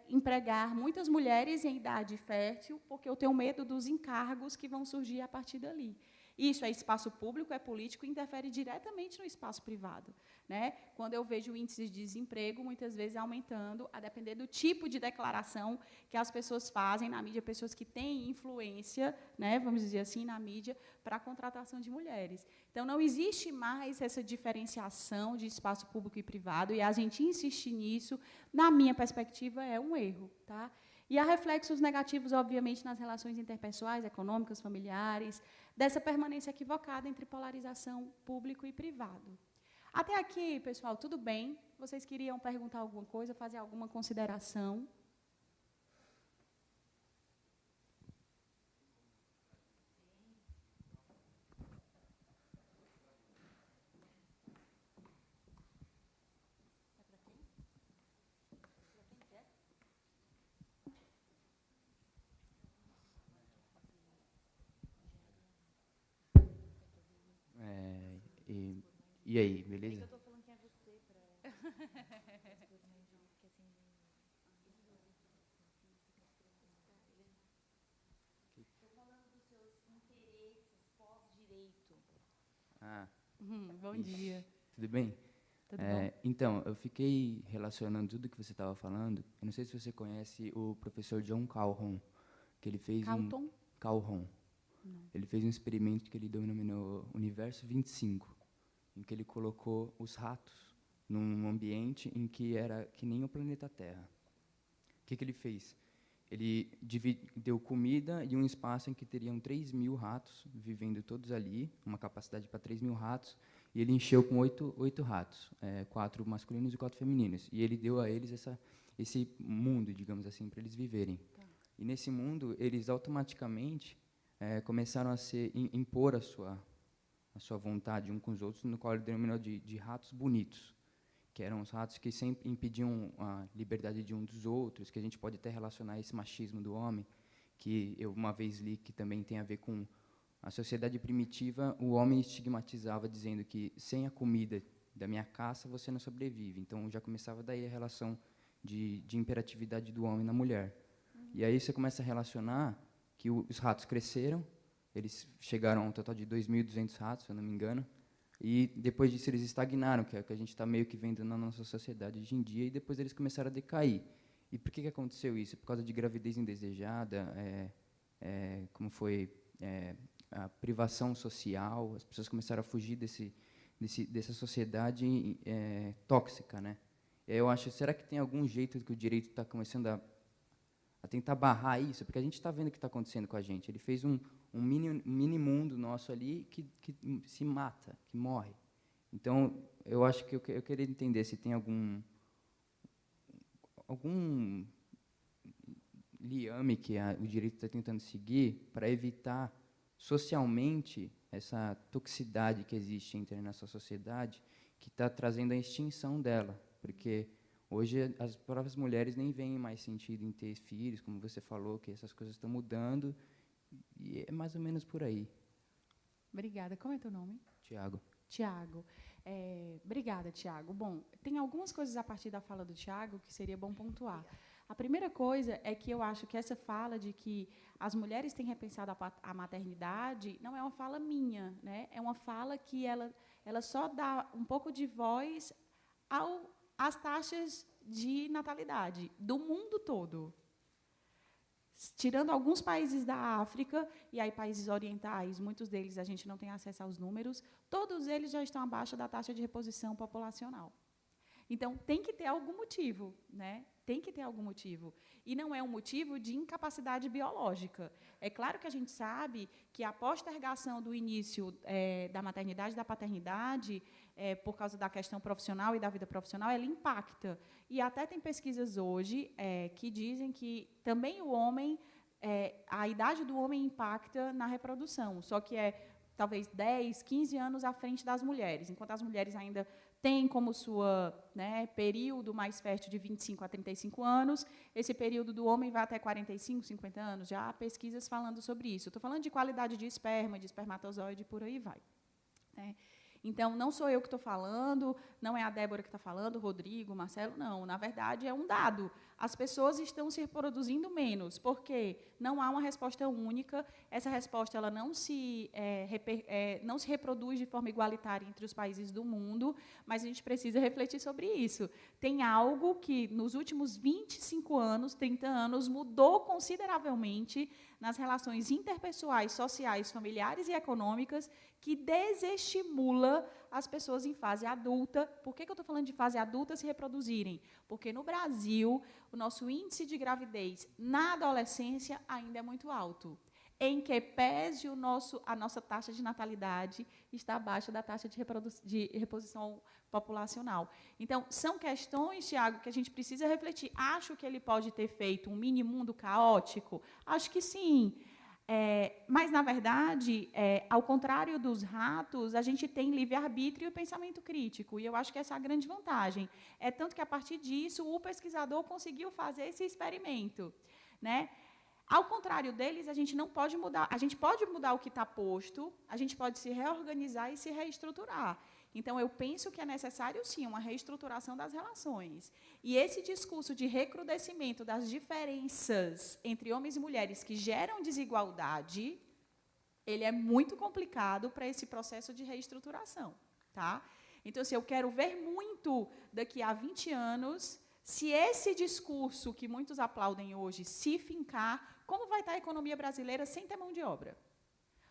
empregar muitas mulheres em idade fértil, porque eu tenho medo dos encargos que vão surgir a partir dali. Isso é espaço público, é político, interfere diretamente no espaço privado. Né? Quando eu vejo o índice de desemprego, muitas vezes aumentando, a depender do tipo de declaração que as pessoas fazem na mídia, pessoas que têm influência, né, vamos dizer assim, na mídia, para a contratação de mulheres. Então, não existe mais essa diferenciação de espaço público e privado, e a gente insistir nisso, na minha perspectiva, é um erro. Tá? E há reflexos negativos, obviamente, nas relações interpessoais, econômicas, familiares, dessa permanência equivocada entre polarização público e privado. Até aqui, pessoal, tudo bem? Vocês queriam perguntar alguma coisa, fazer alguma consideração? E aí, beleza? Eu tô falando que é você para Estou falando dos seus interesses pós-direito. Bom dia. Tudo bem? Tudo bom? Então, eu fiquei relacionando tudo que você estava falando. Eu não sei se você conhece o professor John Calhoun, que ele fez Calhoun. Ele fez um experimento que ele denominou Universo 25, em que ele colocou os ratos num ambiente em que era que nem o planeta Terra. O que ele fez? Ele deu comida e um espaço em que teriam 3.000 ratos vivendo todos ali, uma capacidade para 3.000 ratos, e ele encheu com 8 ratos, 4 masculinos e 4 femininos. E ele deu a eles esse mundo, digamos assim, para eles viverem. Tá. E nesse mundo, eles automaticamente começaram a impor a sua vontade um com os outros, no qual ele denominou de ratos bonitos, que eram os ratos que sempre impediam a liberdade de um dos outros, que a gente pode até relacionar esse machismo do homem, que eu uma vez li que também tem a ver com a sociedade primitiva. O homem estigmatizava, dizendo que sem a comida da minha caça você não sobrevive. Então já começava daí a relação de imperatividade do homem na mulher. E aí você começa a relacionar que os ratos cresceram, eles chegaram a um total de 2.200 ratos, se eu não me engano, e depois disso eles estagnaram, que é o que a gente está meio que vendo na nossa sociedade hoje em dia, e depois eles começaram a decair. E por que aconteceu isso? Por causa de gravidez indesejada, como foi a privação social, as pessoas começaram a fugir dessa sociedade tóxica, né? Eu acho, será que tem algum jeito que o direito está começando a tentar barrar isso? Porque a gente está vendo o que está acontecendo com a gente. Ele fez um mini mundo nosso ali que se mata, que morre. Então, eu acho que eu queria entender se tem algum liame que o direito está tentando seguir para evitar socialmente essa toxicidade que existe entre a nossa sociedade, que está trazendo a extinção dela. Porque hoje as próprias mulheres nem veem mais sentido em ter filhos, como você falou, que essas coisas estão mudando, e é mais ou menos por aí. Obrigada. Como é teu nome? Tiago. Tiago. Obrigada, Tiago. Bom, tem algumas coisas a partir da fala do Tiago que seria bom pontuar. A primeira coisa é que eu acho que essa fala de que as mulheres têm repensado a maternidade não é uma fala minha, né? É uma fala que ela só dá um pouco de voz às taxas de natalidade do mundo todo. Tirando alguns países da África, e aí países orientais, muitos deles a gente não tem acesso aos números, todos eles já estão abaixo da taxa de reposição populacional. Então, tem que ter algum motivo, né? Tem que ter algum motivo. E não é um motivo de incapacidade biológica. É claro que a gente sabe que a postergação do início da maternidade e da paternidade, por causa da questão profissional e da vida profissional, ela impacta. E até tem pesquisas hoje que dizem que também o homem, a idade do homem impacta na reprodução, só que talvez 10, 15 anos à frente das mulheres, enquanto as mulheres ainda têm como período mais fértil de 25 a 35 anos, esse período do homem vai até 45, 50 anos, já há pesquisas falando sobre isso. Estou falando de qualidade de esperma, de espermatozoide, por aí vai. Né? Então, não sou eu que estou falando, não é a Débora que está falando, o Rodrigo, o Marcelo, não. Na verdade, é um dado. as pessoas estão se reproduzindo menos, porque não há uma resposta única, essa resposta ela não se reproduz de forma igualitária entre os países do mundo, mas a gente precisa refletir sobre isso. Tem algo que, nos últimos 25 anos, 30 anos, mudou consideravelmente nas relações interpessoais, sociais, familiares e econômicas, que desestimula as pessoas em fase adulta. Por que eu estou falando de fase adulta se reproduzirem? Porque, no Brasil, o nosso índice de gravidez na adolescência ainda é muito alto, em que pese a nossa taxa de natalidade está abaixo da taxa de reposição populacional. Então, são questões, Tiago, que a gente precisa refletir. Acho que ele pode ter feito um mini-mundo caótico? Acho que sim. Mas, na verdade, ao contrário dos ratos, a gente tem livre-arbítrio e pensamento crítico, e eu acho que essa é a grande vantagem. É tanto que, a partir disso, o pesquisador conseguiu fazer esse experimento, né? Ao contrário deles, a gente não pode mudar. A gente pode mudar o que está posto, a gente pode se reorganizar e se reestruturar. Então, eu penso que é necessário, sim, uma reestruturação das relações. E esse discurso de recrudescimento das diferenças entre homens e mulheres que geram desigualdade, ele é muito complicado para esse processo de reestruturação. Tá? Então, assim, eu quero ver muito, daqui a 20 anos, se esse discurso que muitos aplaudem hoje se fincar, como vai estar a economia brasileira sem ter mão de obra?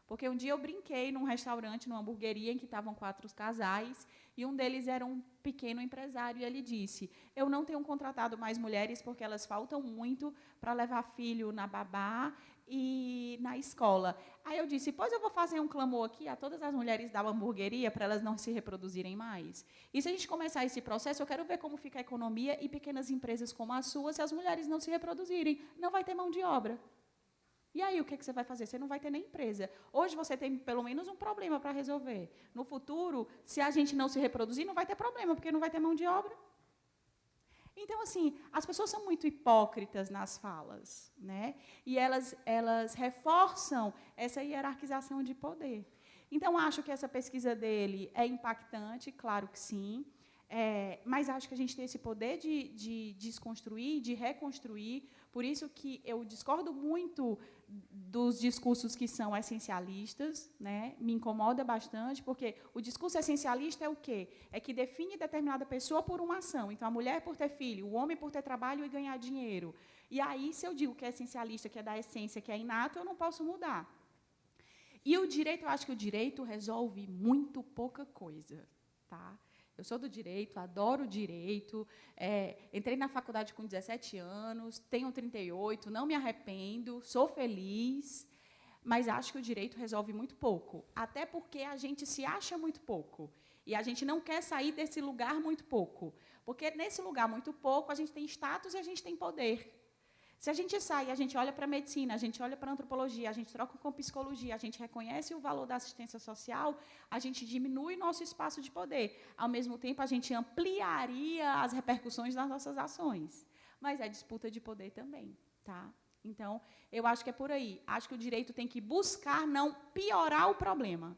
Porque um dia eu brinquei num restaurante, numa hamburgueria, em que estavam 4 casais, e um deles era um pequeno empresário, e ele disse, eu não tenho contratado mais mulheres porque elas faltam muito para levar filho na babá e na escola. Aí eu disse, pois eu vou fazer um clamor aqui a todas as mulheres da hamburgueria para elas não se reproduzirem mais. E se a gente começar esse processo, eu quero ver como fica a economia e pequenas empresas como a sua, se as mulheres não se reproduzirem. Não vai ter mão de obra. E aí, o que você vai fazer? Você não vai ter nem empresa. Hoje, você tem, pelo menos, um problema para resolver. No futuro, se a gente não se reproduzir, não vai ter problema, porque não vai ter mão de obra. Então, assim, as pessoas são muito hipócritas nas falas, né? E elas reforçam essa hierarquização de poder. Então, acho que essa pesquisa dele é impactante, claro que sim. Mas acho que a gente tem esse poder de desconstruir, de reconstruir. Por isso que eu discordo muito dos discursos que são essencialistas, né? Me incomoda bastante, porque o discurso essencialista é o quê? É que define determinada pessoa por uma ação. Então, a mulher por ter filho, o homem por ter trabalho e ganhar dinheiro. E aí, se eu digo que é essencialista, que é da essência, que é inato, eu não posso mudar. E o direito, eu acho que o direito resolve muito pouca coisa, tá? Eu sou do direito, adoro o direito, entrei na faculdade com 17 anos, tenho 38, não me arrependo, sou feliz, mas acho que o direito resolve muito pouco, até porque a gente se acha muito pouco, e a gente não quer sair desse lugar muito pouco, porque nesse lugar muito pouco a gente tem status e a gente tem poder. Se a gente sai, a gente olha para a medicina, a gente olha para a antropologia, a gente troca com psicologia, a gente reconhece o valor da assistência social, a gente diminui nosso espaço de poder. Ao mesmo tempo, a gente ampliaria as repercussões das nossas ações. Mas é disputa de poder também. Tá? Então, eu acho que é por aí. Acho que o direito tem que buscar não piorar o problema.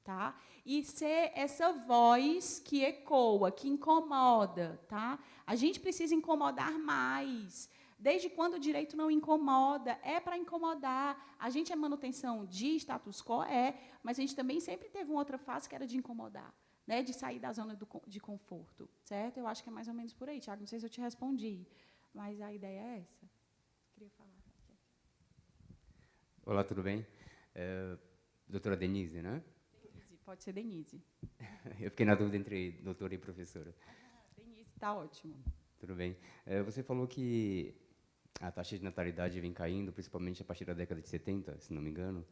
Tá? E ser essa voz que ecoa, que incomoda. Tá? A gente precisa incomodar mais. Desde quando o direito não incomoda? É para incomodar. A gente é manutenção de status quo? Mas a gente também sempre teve uma outra fase que era de incomodar, né? De sair da zona de conforto. Certo? Eu acho que é mais ou menos por aí, Tiago. Não sei se eu te respondi, mas a ideia é essa. Queria falar. Olá, tudo bem? Doutora Denise, né? Denise, pode ser Denise. Eu fiquei na dúvida entre doutora e professora. Denise, está ótimo. Tudo bem. Você falou que a taxa de natalidade vem caindo, principalmente a partir da década de 70, se não me engano.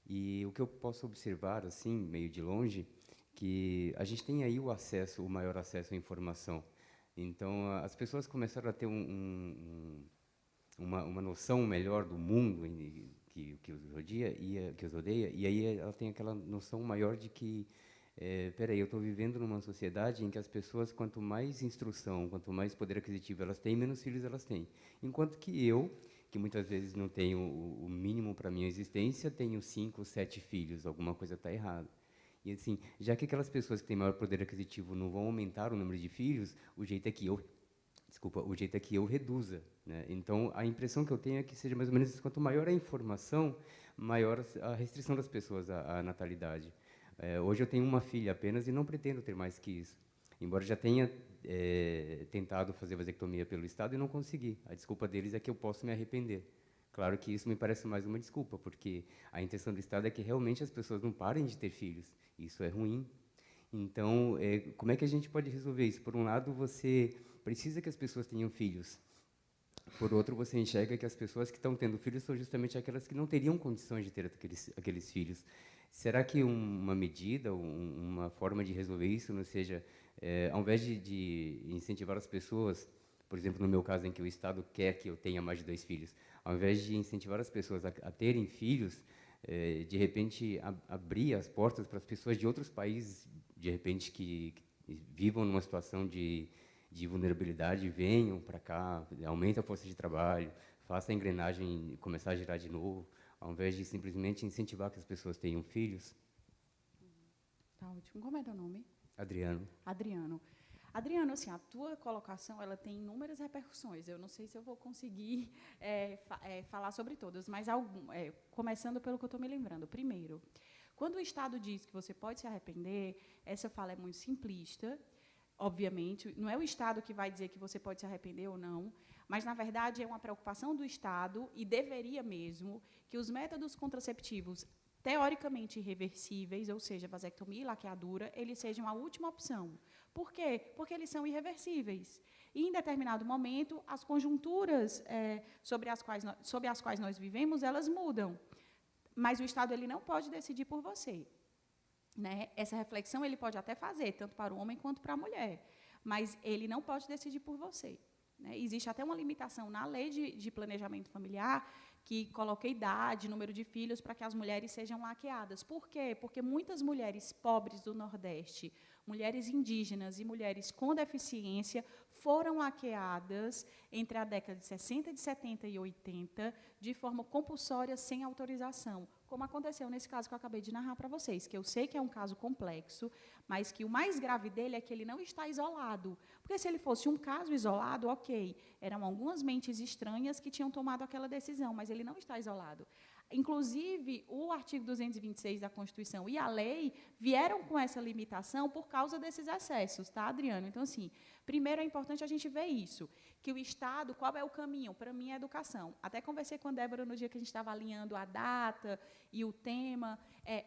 E o que eu posso observar, assim, meio de longe, que a gente tem aí o maior acesso à informação. Então, as pessoas começaram a ter uma noção melhor do mundo que os rodeia, e aí ela tem aquela noção maior de que peraí, eu estou vivendo numa sociedade em que as pessoas, quanto mais instrução, quanto mais poder aquisitivo elas têm, menos filhos elas têm. Enquanto que eu, que muitas vezes não tenho o mínimo para a minha existência, tenho 5, 7 filhos, alguma coisa está errada. E assim, já que aquelas pessoas que têm maior poder aquisitivo não vão aumentar o número de filhos, o jeito é que eu Desculpa, o jeito é que eu reduza, né? Então, a impressão que eu tenho é que seja mais ou menos isso, quanto maior a informação, maior a restrição das pessoas à natalidade. Hoje eu tenho uma filha apenas e não pretendo ter mais que isso. Embora já tenha tentado fazer vasectomia pelo Estado e não consegui. A desculpa deles é que eu posso me arrepender. Claro que isso me parece mais uma desculpa, porque a intenção do Estado é que realmente as pessoas não parem de ter filhos. Isso é ruim. Então, como é que a gente pode resolver isso? Por um lado, você precisa que as pessoas tenham filhos. Por outro, você enxerga que as pessoas que estão tendo filhos são justamente aquelas que não teriam condições de ter aqueles filhos. Será que uma medida, uma forma de resolver isso não seja, ao invés de incentivar as pessoas, por exemplo, no meu caso, em que o Estado quer que eu tenha mais de 2 filhos, ao invés de incentivar as pessoas a terem filhos, de repente abrir as portas para as pessoas de outros países, de repente que vivam numa situação de vulnerabilidade, venham para cá, aumente a força de trabalho, faça a engrenagem começar a girar de novo, ao invés de simplesmente incentivar que as pessoas tenham filhos. Tá ótimo. Como é teu nome? Adriano. Adriano, assim, a tua colocação ela tem inúmeras repercussões. Eu não sei se eu vou conseguir falar sobre todas, mas começando pelo que eu estou me lembrando. Primeiro, quando o Estado diz que você pode se arrepender, essa fala é muito simplista. Obviamente, não é o Estado que vai dizer que você pode se arrepender ou não, mas, na verdade, é uma preocupação do Estado, e deveria mesmo, que os métodos contraceptivos teoricamente irreversíveis, ou seja, vasectomia e laqueadura, eles sejam a última opção. Por quê? Porque eles são irreversíveis. E, em determinado momento, as conjunturas sobre as quais nós vivemos, elas mudam. Mas o Estado ele não pode decidir por você. Né? Essa reflexão ele pode até fazer, tanto para o homem quanto para a mulher, mas ele não pode decidir por você. Né? Existe até uma limitação na lei de planejamento familiar que coloca idade, número de filhos, para que as mulheres sejam laqueadas. Por quê? Porque muitas mulheres pobres do Nordeste, mulheres indígenas e mulheres com deficiência foram laqueadas entre a década de 60, de 70 e 80, de forma compulsória, sem autorização, como aconteceu nesse caso que eu acabei de narrar para vocês, que eu sei que é um caso complexo, mas que o mais grave dele é que ele não está isolado. Porque se ele fosse um caso isolado, ok, eram algumas mentes estranhas que tinham tomado aquela decisão, mas ele não está isolado. Inclusive, o artigo 226 da Constituição e a lei vieram com essa limitação por causa desses excessos, tá, Adriano? Então, assim, primeiro é importante a gente ver isso, que o Estado, qual é o caminho? Para mim, é a educação. Até conversei com a Débora no dia que a gente estava alinhando a data e o tema.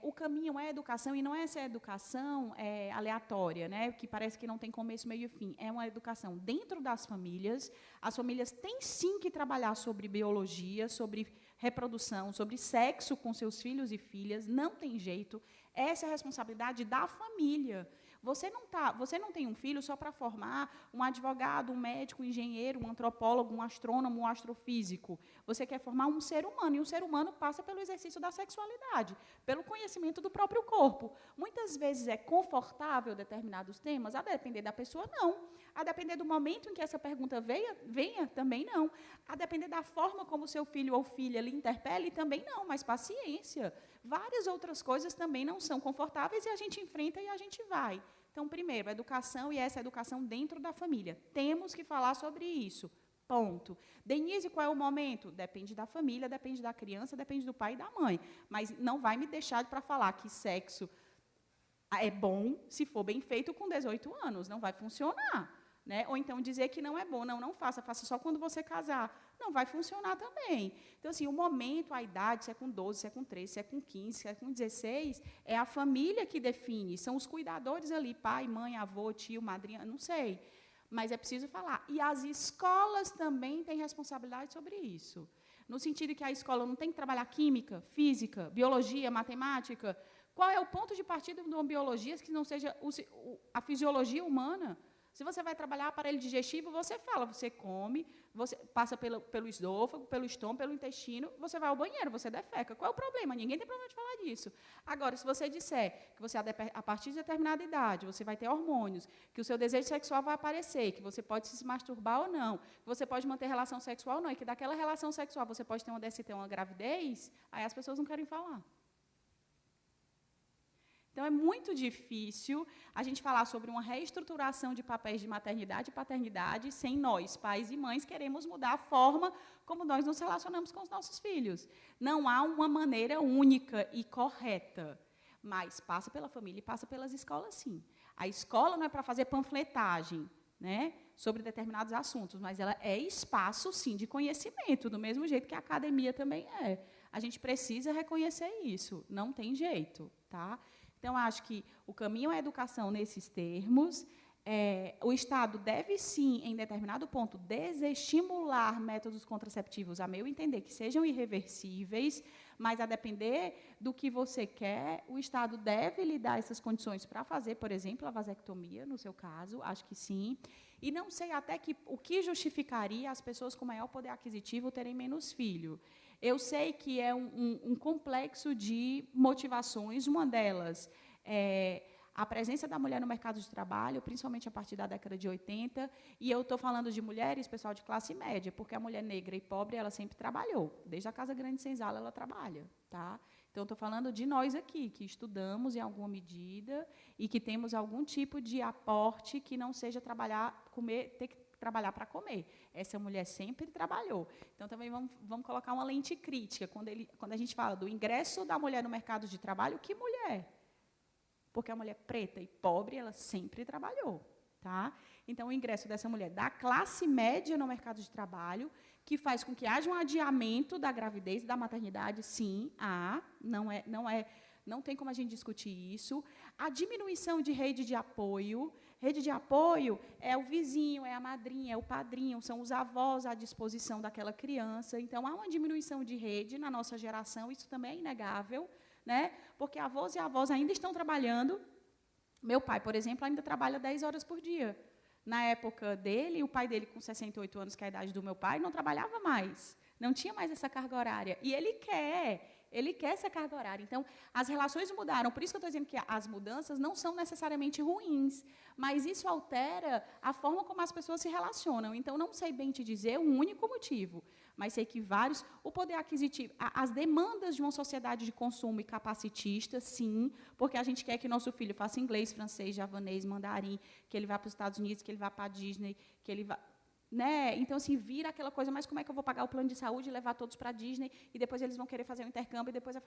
O caminho é a educação, e não é essa educação aleatória, né, que parece que não tem começo, meio e fim. É uma educação dentro das famílias. As famílias têm, sim, que trabalhar sobre biologia, sobre reprodução, sobre sexo com seus filhos e filhas, não tem jeito. Essa é a responsabilidade da família. Você não tem um filho só para formar um advogado, um médico, um engenheiro, um antropólogo, um astrônomo, um astrofísico. Você quer formar um ser humano, e o ser humano passa pelo exercício da sexualidade, pelo conhecimento do próprio corpo. Muitas vezes é confortável determinados temas, a depender da pessoa, não. A depender do momento em que essa pergunta venha, também não. A depender da forma como o seu filho ou filha lhe interpele, também não, mas paciência. Várias outras coisas também não são confortáveis e a gente enfrenta e a gente vai. Então, primeiro, a educação, e essa educação dentro da família. Temos que falar sobre isso. Ponto. Denise, qual é o momento? Depende da família, depende da criança, depende do pai e da mãe. Mas não vai me deixar para falar que sexo é bom se for bem feito com 18 anos. Não vai funcionar. Né? Ou então dizer que não é bom, não faça só quando você casar. Não vai funcionar também. Então, assim, o momento, a idade, se é com 12, se é com 13, se é com 15, se é com 16, é a família que define, são os cuidadores ali, pai, mãe, avô, tio, madrinha, não sei. Mas é preciso falar. E as escolas também têm responsabilidade sobre isso. No sentido que a escola não tem que trabalhar química, física, biologia, matemática. Qual é o ponto de partida de uma biologia que não seja a fisiologia humana? Se você vai trabalhar aparelho digestivo, você fala, você come, você passa pelo esôfago, pelo estômago, pelo intestino, você vai ao banheiro, você defeca. Qual é o problema? Ninguém tem problema de falar disso. Agora, se você disser que você, a partir de determinada idade, você vai ter hormônios, que o seu desejo sexual vai aparecer, que você pode se masturbar ou não, que você pode manter relação sexual ou não, e que daquela relação sexual você pode ter uma DST, uma gravidez, aí as pessoas não querem falar. Então, é muito difícil a gente falar sobre uma reestruturação de papéis de maternidade e paternidade sem nós, pais e mães, queremos mudar a forma como nós nos relacionamos com os nossos filhos. Não há uma maneira única e correta, mas passa pela família e passa pelas escolas, sim. A escola não é para fazer panfletagem, né, sobre determinados assuntos, mas ela é espaço, sim, de conhecimento, do mesmo jeito que a academia também é. A gente precisa reconhecer isso, não tem jeito, tá? Então, acho que o caminho é a educação nesses termos. O Estado deve, sim, em determinado ponto, desestimular métodos contraceptivos, a meu entender, que sejam irreversíveis, mas, a depender do que você quer, o Estado deve lhe dar essas condições para fazer, por exemplo, a vasectomia, no seu caso, acho que sim. E não sei até o que justificaria as pessoas com maior poder aquisitivo terem menos filho. Eu sei que é um complexo de motivações, uma delas é a presença da mulher no mercado de trabalho, principalmente a partir da década de 80, e eu estou falando de mulheres, pessoal de classe média, porque a mulher negra e pobre, ela sempre trabalhou, desde a Casa Grande Senzala ela trabalha, tá? Então, estou falando de nós aqui, que estudamos em alguma medida e que temos algum tipo de aporte que não seja trabalhar, comer, ter que trabalhar para comer. Essa mulher sempre trabalhou. Então, também vamos colocar uma lente crítica. Quando a gente fala do ingresso da mulher no mercado de trabalho, que mulher? Porque a mulher preta e pobre, ela sempre trabalhou. Tá? Então, o ingresso dessa mulher da classe média no mercado de trabalho, que faz com que haja um adiamento da gravidez e da maternidade, sim, não tem como a gente discutir isso. A diminuição de rede de apoio. Rede de apoio é o vizinho, é a madrinha, é o padrinho, são os avós à disposição daquela criança. Então, há uma diminuição de rede na nossa geração, isso também é inegável, né? Porque avós e avós ainda estão trabalhando. Meu pai, por exemplo, ainda trabalha 10 horas por dia. Na época dele, o pai dele, com 68 anos, que é a idade do meu pai, não trabalhava mais. Não tinha mais essa carga horária. E ele quer essa carga horária. Então, as relações mudaram. Por isso que eu estou dizendo que as mudanças não são necessariamente ruins, mas isso altera a forma como as pessoas se relacionam. Então, não sei bem te dizer um único motivo, mas sei que vários... O poder aquisitivo, as demandas de uma sociedade de consumo e capacitista, sim, porque a gente quer que nosso filho faça inglês, francês, javanês, mandarim, que ele vá para os Estados Unidos, que ele vá para a Disney, que ele vá... Né? Então, assim, vira aquela coisa, mas como é que eu vou pagar o plano de saúde e levar todos para a Disney, e depois eles vão querer fazer um intercâmbio, e depois da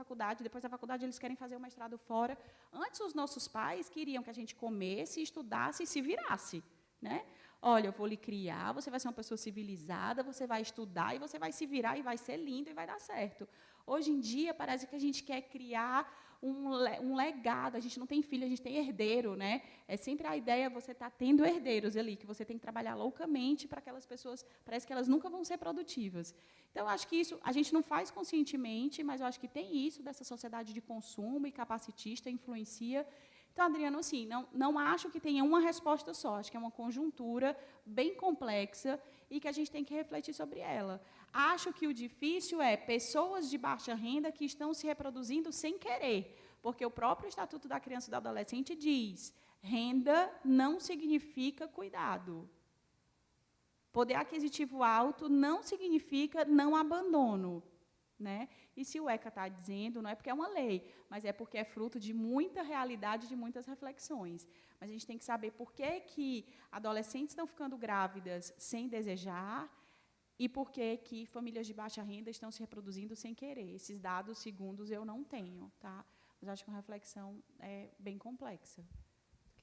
faculdade eles querem fazer o mestrado fora. Antes, os nossos pais queriam que a gente comesse, estudasse e se virasse. Né? Olha, eu vou lhe criar, você vai ser uma pessoa civilizada, você vai estudar, e você vai se virar, e vai ser lindo, e vai dar certo. Hoje em dia, parece que a gente quer criar um legado, a gente não tem filho, a gente tem herdeiro, né? É sempre a ideia, você está tendo herdeiros ali, que você tem que trabalhar loucamente para aquelas pessoas, parece que elas nunca vão ser produtivas. Então, eu acho que isso a gente não faz conscientemente, mas eu acho que tem isso dessa sociedade de consumo e capacitista, influencia. Então, Adriano, assim, não acho que tenha uma resposta só, acho que é uma conjuntura bem complexa e que a gente tem que refletir sobre ela. Acho que o difícil é pessoas de baixa renda que estão se reproduzindo sem querer, porque o próprio Estatuto da Criança e do Adolescente diz: renda não significa cuidado. Poder aquisitivo alto não significa não abandono. Né? E se o ECA está dizendo, não é porque é uma lei, mas é porque é fruto de muita realidade, de muitas reflexões. Mas a gente tem que saber por que adolescentes estão ficando grávidas sem desejar e por que famílias de baixa renda estão se reproduzindo sem querer. Esses dados segundos eu não tenho, tá? Mas acho que uma reflexão é bem complexa.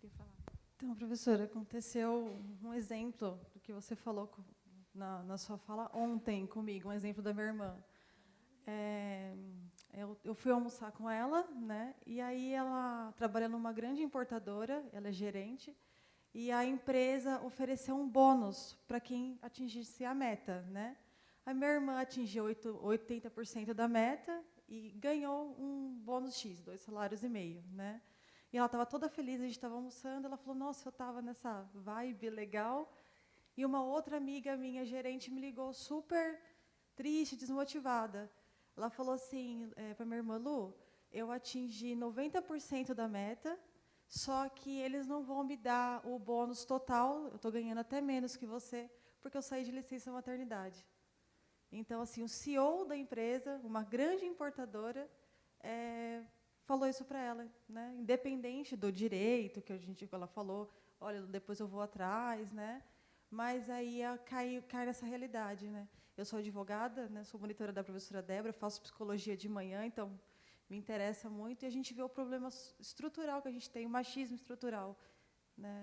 Queria falar. Então, professora, aconteceu um exemplo do que você falou na sua fala ontem comigo, um exemplo da minha irmã. Eu fui almoçar com ela, né? E aí ela trabalha numa grande importadora, ela é gerente, e a empresa ofereceu um bônus para quem atingisse a meta, né? A minha irmã atingiu 80% da meta e ganhou um bônus X, 2,5 salários, né? E ela estava toda feliz, a gente estava almoçando, ela falou: nossa, eu estava nessa vibe legal. E uma outra amiga minha, gerente, me ligou super triste, desmotivada. Ela falou assim para minha irmã: Lu, eu atingi 90% da meta, só que eles não vão me dar o bônus total, eu estou ganhando até menos que você, porque eu saí de licença maternidade. Então, assim, o CEO da empresa, uma grande importadora, falou isso para ela, né? Independente do direito que ela falou, olha, depois eu vou atrás, né? Mas aí cai nessa realidade, né? Eu sou advogada, né? Sou monitora da professora Débora, faço psicologia de manhã, então me interessa muito, e a gente vê o problema estrutural que a gente tem, o machismo estrutural, né?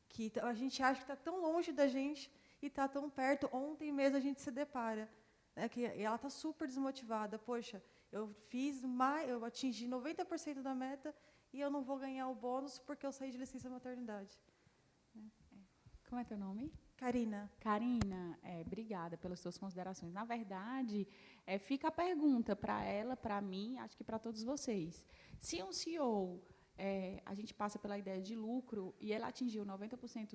Que a gente acha que está tão longe da gente e está tão perto. Ontem mesmo a gente se depara, né? Que ela está super desmotivada. Poxa, eu atingi 90% da meta e eu não vou ganhar o bônus porque eu saí de licença maternidade. Como é teu nome? Karina. Karina, obrigada pelas suas considerações. Na verdade, fica a pergunta para ela, para mim, acho que para todos vocês. Se um CEO, a gente passa pela ideia de lucro e ela atingiu 90%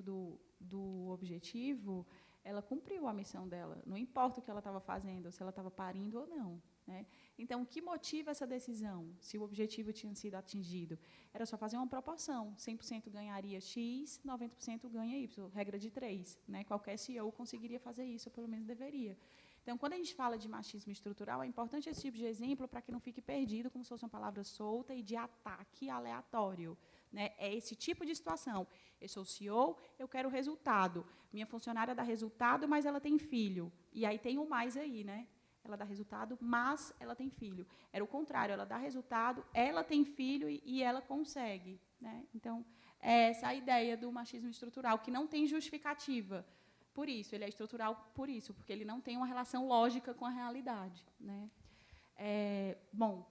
do objetivo, ela cumpriu a missão dela. Não importa o que ela estava fazendo, se ela estava parindo ou não, né? Então, o que motiva essa decisão, se o objetivo tinha sido atingido? Era só fazer uma proporção. 100% ganharia X, 90% ganha Y. Regra de 3. Né? Qualquer CEO conseguiria fazer isso, ou pelo menos deveria. Então, quando a gente fala de machismo estrutural, é importante esse tipo de exemplo para que não fique perdido como se fosse uma palavra solta e de ataque aleatório. Né? É esse tipo de situação. Eu sou CEO, eu quero resultado. Minha funcionária dá resultado, mas ela tem filho. E aí tem um mais aí, né? Ela dá resultado, mas ela tem filho. Era o contrário, ela dá resultado, ela tem filho e ela consegue. Né? Então, é essa a ideia do machismo estrutural, que não tem justificativa. Por isso, ele é estrutural por isso, porque ele não tem uma relação lógica com a realidade. Né? Bom,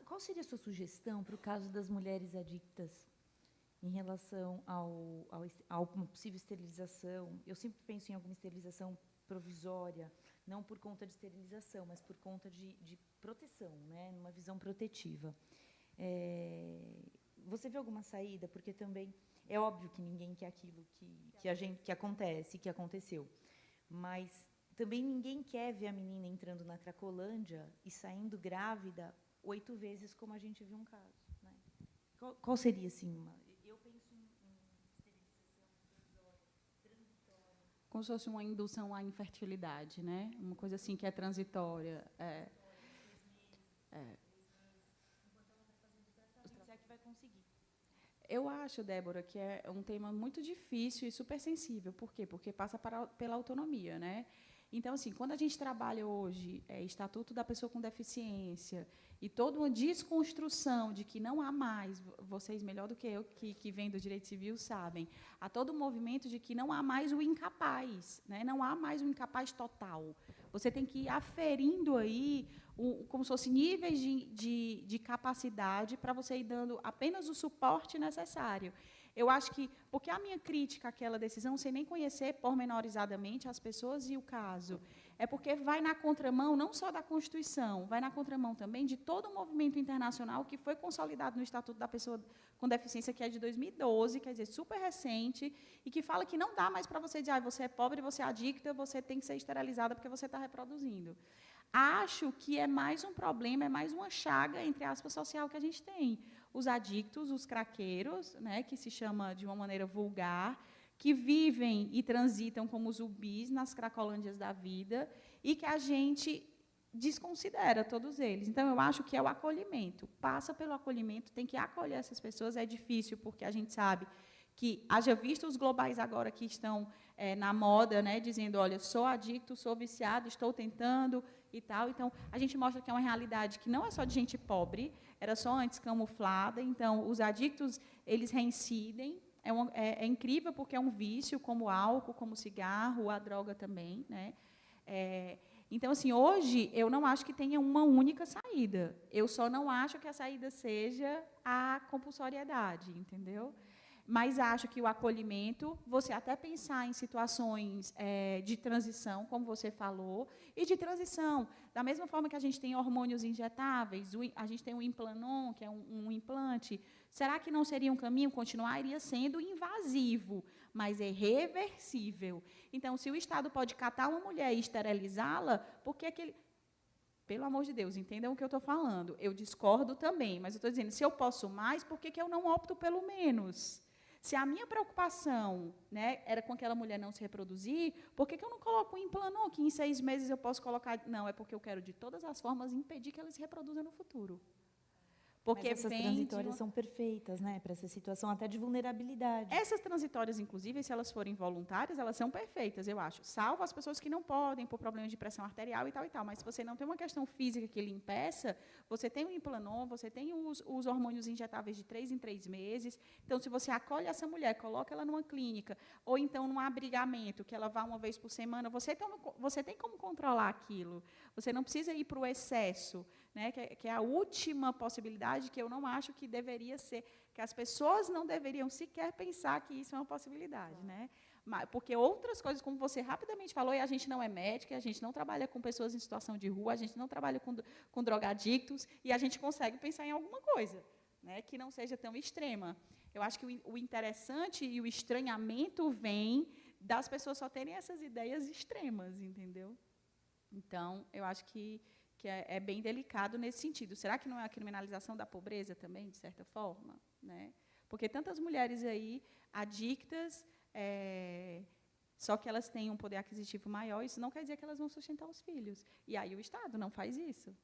qual seria a sua sugestão para o caso das mulheres adictas em relação a uma possível esterilização? Eu sempre penso em alguma esterilização provisória, não por conta de esterilização, mas por conta de proteção, né, numa visão protetiva. Você vê alguma saída? Porque também é óbvio que ninguém quer aquilo que acontece, que aconteceu, mas também ninguém quer ver a menina entrando na Cracolândia e saindo grávida 8 vezes, como a gente viu um caso. Né? Qual seria, assim, eu penso em esterilização transitória. Como se fosse uma indução à infertilidade, né? Uma coisa assim que é transitória. Será que vai conseguir? Eu acho, Débora, que é um tema muito difícil e super sensível. Por quê? Porque passa pela autonomia, né? Então, assim, quando a gente trabalha hoje Estatuto da Pessoa com Deficiência e toda uma desconstrução de que não há mais, vocês melhor do que eu, que vêm do direito civil, sabem, há todo um movimento de que não há mais o incapaz, né? Não há mais o incapaz total. Você tem que ir aferindo aí como se fosse níveis de capacidade para você ir dando apenas o suporte necessário. Eu acho que, porque a minha crítica àquela decisão, sem nem conhecer pormenorizadamente as pessoas e o caso, é porque vai na contramão não só da Constituição, vai na contramão também de todo o movimento internacional que foi consolidado no Estatuto da Pessoa com Deficiência, que é de 2012, quer dizer, super recente, e que fala que não dá mais para você dizer, você é pobre, você é adicta, você tem que ser esterilizada porque você está reproduzindo. Acho que é mais um problema, é mais uma chaga, entre aspas, social que a gente tem. Os adictos, os craqueiros, né, que se chama de uma maneira vulgar, que vivem e transitam como zumbis nas cracolândias da vida e que a gente desconsidera todos eles. Então, eu acho que é o acolhimento. Passa pelo acolhimento, tem que acolher essas pessoas. É difícil, porque a gente sabe que, haja visto os globais agora que estão na moda, né, dizendo, olha, sou adicto, sou viciado, estou tentando e tal. Então, a gente mostra que é uma realidade que não é só de gente pobre, era só antes camuflada. Então, os adictos, eles reincidem. É incrível, porque é um vício, como o álcool, como o cigarro, a droga também. Né? Então, assim, hoje, eu não acho que tenha uma única saída. Eu só não acho que a saída seja a compulsoriedade, entendeu? Mas acho que o acolhimento, você até pensar em situações de transição, como você falou, e de transição, da mesma forma que a gente tem hormônios injetáveis, a gente tem o Implanon, que é um implante, será que não seria um caminho? Continuaria sendo invasivo, mas é reversível. Então, se o Estado pode catar uma mulher e esterilizá-la, por que aquele... Pelo amor de Deus, entendam o que eu estou falando. Eu discordo também, mas eu estou dizendo, se eu posso mais, por que eu não opto pelo menos? Se a minha preocupação, né, era com aquela mulher não se reproduzir, por que eu não coloco um implanon, que em 6 meses eu posso colocar? Não, é porque eu quero, de todas as formas, impedir que ela se reproduza no futuro. Porque mas essas transitórias são perfeitas, né, para essa situação até de vulnerabilidade. Essas transitórias, inclusive, se elas forem voluntárias, elas são perfeitas, eu acho. Salvo as pessoas que não podem, por problemas de pressão arterial e tal e tal. Mas se você não tem uma questão física que lhe impeça, você tem o implanon, você tem os hormônios injetáveis de 3 em 3 meses. Então, se você acolhe essa mulher, coloca ela numa clínica, ou então num abrigamento, que ela vá uma vez por semana, você tem como controlar aquilo. Você não precisa ir para o excesso, né, que é a última possibilidade, que eu não acho que deveria ser, que as pessoas não deveriam sequer pensar que isso é uma possibilidade, né? Porque outras coisas, como você rapidamente falou, e a gente não é médica, a gente não trabalha com pessoas em situação de rua, a gente não trabalha com drogadictos, e a gente consegue pensar em alguma coisa, né, que não seja tão extrema. Eu acho que o interessante e o estranhamento vem das pessoas só terem essas ideias extremas, entendeu? Então, eu acho que é bem delicado nesse sentido. Será que não é a criminalização da pobreza também, de certa forma? Né? Porque tantas mulheres aí adictas, só que elas têm um poder aquisitivo maior, isso não quer dizer que elas vão sustentar os filhos. E aí o Estado não faz isso.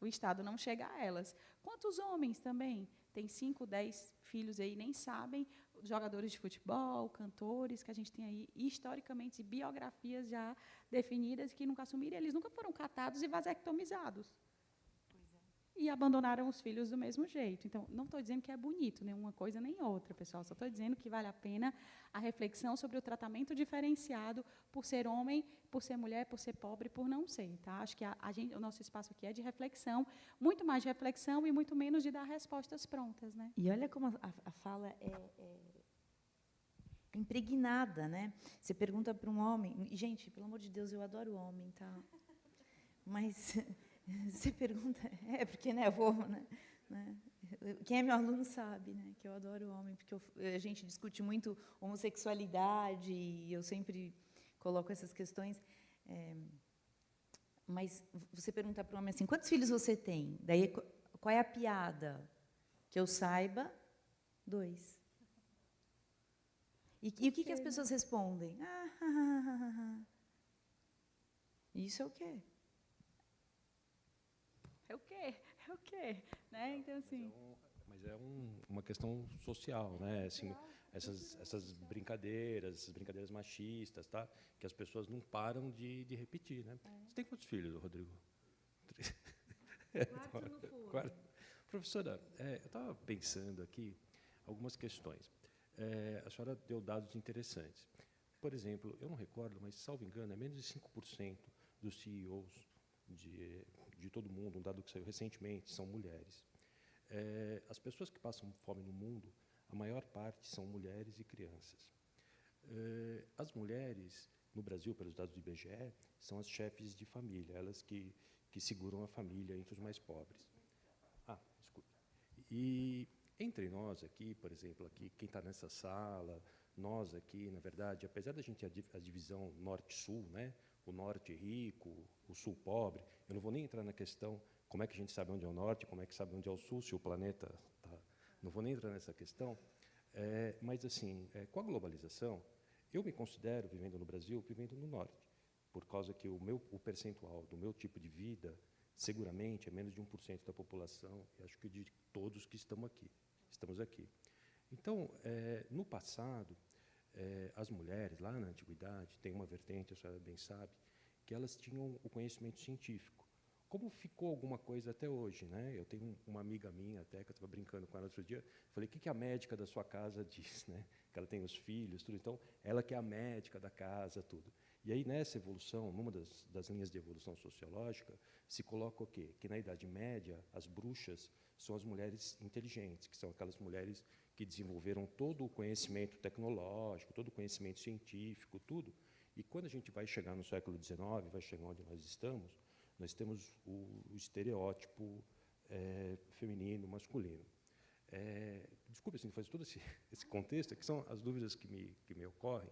O Estado não chega a elas. Quantos homens também têm 5, 10 filhos aí, nem sabem, jogadores de futebol, cantores, que a gente tem aí, historicamente, biografias já definidas que nunca assumiram, eles nunca foram catados e vasectomizados. E abandonaram os filhos do mesmo jeito. Então, não estou dizendo que é bonito, nem uma coisa nem outra, pessoal. Só estou dizendo que vale a pena a reflexão sobre o tratamento diferenciado por ser homem, por ser mulher, por ser pobre, por não ser. Tá? Acho que o nosso espaço aqui é de reflexão, muito mais de reflexão e muito menos de dar respostas prontas. Né? E olha como a fala é impregnada, né? Você pergunta para um homem... Gente, pelo amor de Deus, eu adoro homem, tá? Mas... Você pergunta, porque, né, eu vou, né? Quem é meu aluno sabe, né, que eu adoro homem, porque a gente discute muito homossexualidade e eu sempre coloco essas questões. Mas você pergunta para um homem assim, quantos filhos você tem? Daí, qual é a piada? Que eu saiba, 2. E o que as pessoas respondem? Isso é o quê? É o quê? É o quê? Né? Então, assim... Mas é uma questão social, né? Assim, essas brincadeiras machistas, tá? Que as pessoas não param de repetir, né? Você tem quantos filhos, Rodrigo? 4 no furo. 4. Professora, eu estava pensando aqui algumas questões. A senhora deu dados interessantes. Por exemplo, eu não recordo, mas, salvo engano, é menos de 5% dos CEOs de todo mundo, um dado que saiu recentemente, são mulheres. As pessoas que passam fome no mundo, a maior parte são mulheres e crianças. As mulheres, no Brasil, pelos dados do IBGE, são as chefes de família, elas que seguram a família entre os mais pobres. Desculpe. E entre nós aqui, por exemplo, aqui, quem está nessa sala, nós aqui, na verdade, apesar da gente ter a divisão norte-sul, né, o norte rico, o sul pobre, eu não vou nem entrar na questão como é que a gente sabe onde é o norte, como é que sabe onde é o sul, se o planeta está... Não vou nem entrar nessa questão, mas, assim, com a globalização, eu me considero, vivendo no Brasil, vivendo no norte, por causa que o percentual do meu tipo de vida, seguramente, é menos de 1% da população, e acho que de todos que estamos aqui. Então, no passado, as mulheres, lá na antiguidade, tem uma vertente, a senhora bem sabe, que elas tinham o conhecimento científico. Como ficou alguma coisa até hoje, né? Eu tenho uma amiga minha, até, que eu estava brincando com ela outro dia, falei, o que a médica da sua casa diz, né? Que ela tem os filhos, tudo. Então, ela que é a médica da casa, tudo. E aí, nessa evolução, numa das linhas de evolução sociológica, se coloca o quê? Que, na Idade Média, as bruxas são as mulheres inteligentes, que são aquelas mulheres que desenvolveram todo o conhecimento tecnológico, todo o conhecimento científico, tudo. E quando a gente vai chegar no século XIX, vai chegar onde nós temos o estereótipo feminino, masculino. Desculpe, assim, fazer todo esse contexto, que são as dúvidas que me ocorrem.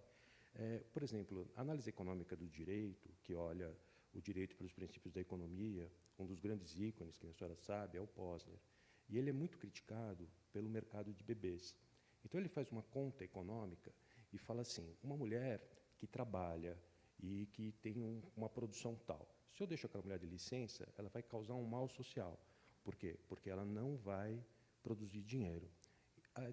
Por exemplo, a análise econômica do direito, que olha o direito pelos princípios da economia, um dos grandes ícones, que a senhora sabe, é o Posner. E ele é muito criticado pelo mercado de bebês. Então, ele faz uma conta econômica e fala assim, uma mulher que trabalha e que tem uma produção tal, se eu deixo aquela mulher de licença, ela vai causar um mal social. Por quê? Porque ela não vai produzir dinheiro.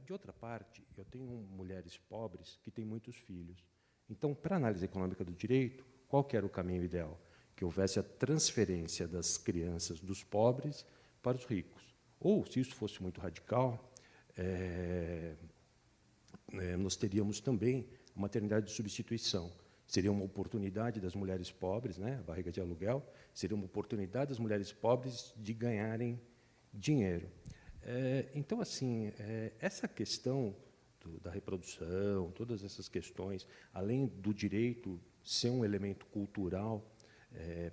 De outra parte, eu tenho mulheres pobres que têm muitos filhos. Então, para a análise econômica do direito, qual que era o caminho ideal? Que houvesse a transferência das crianças dos pobres para os ricos. Ou, se isso fosse muito radical, nós teríamos também a maternidade de substituição. Seria uma oportunidade das mulheres pobres, né, a barriga de aluguel, seria uma oportunidade das mulheres pobres de ganharem dinheiro. Então, assim, essa questão da reprodução, todas essas questões, além do direito ser um elemento cultural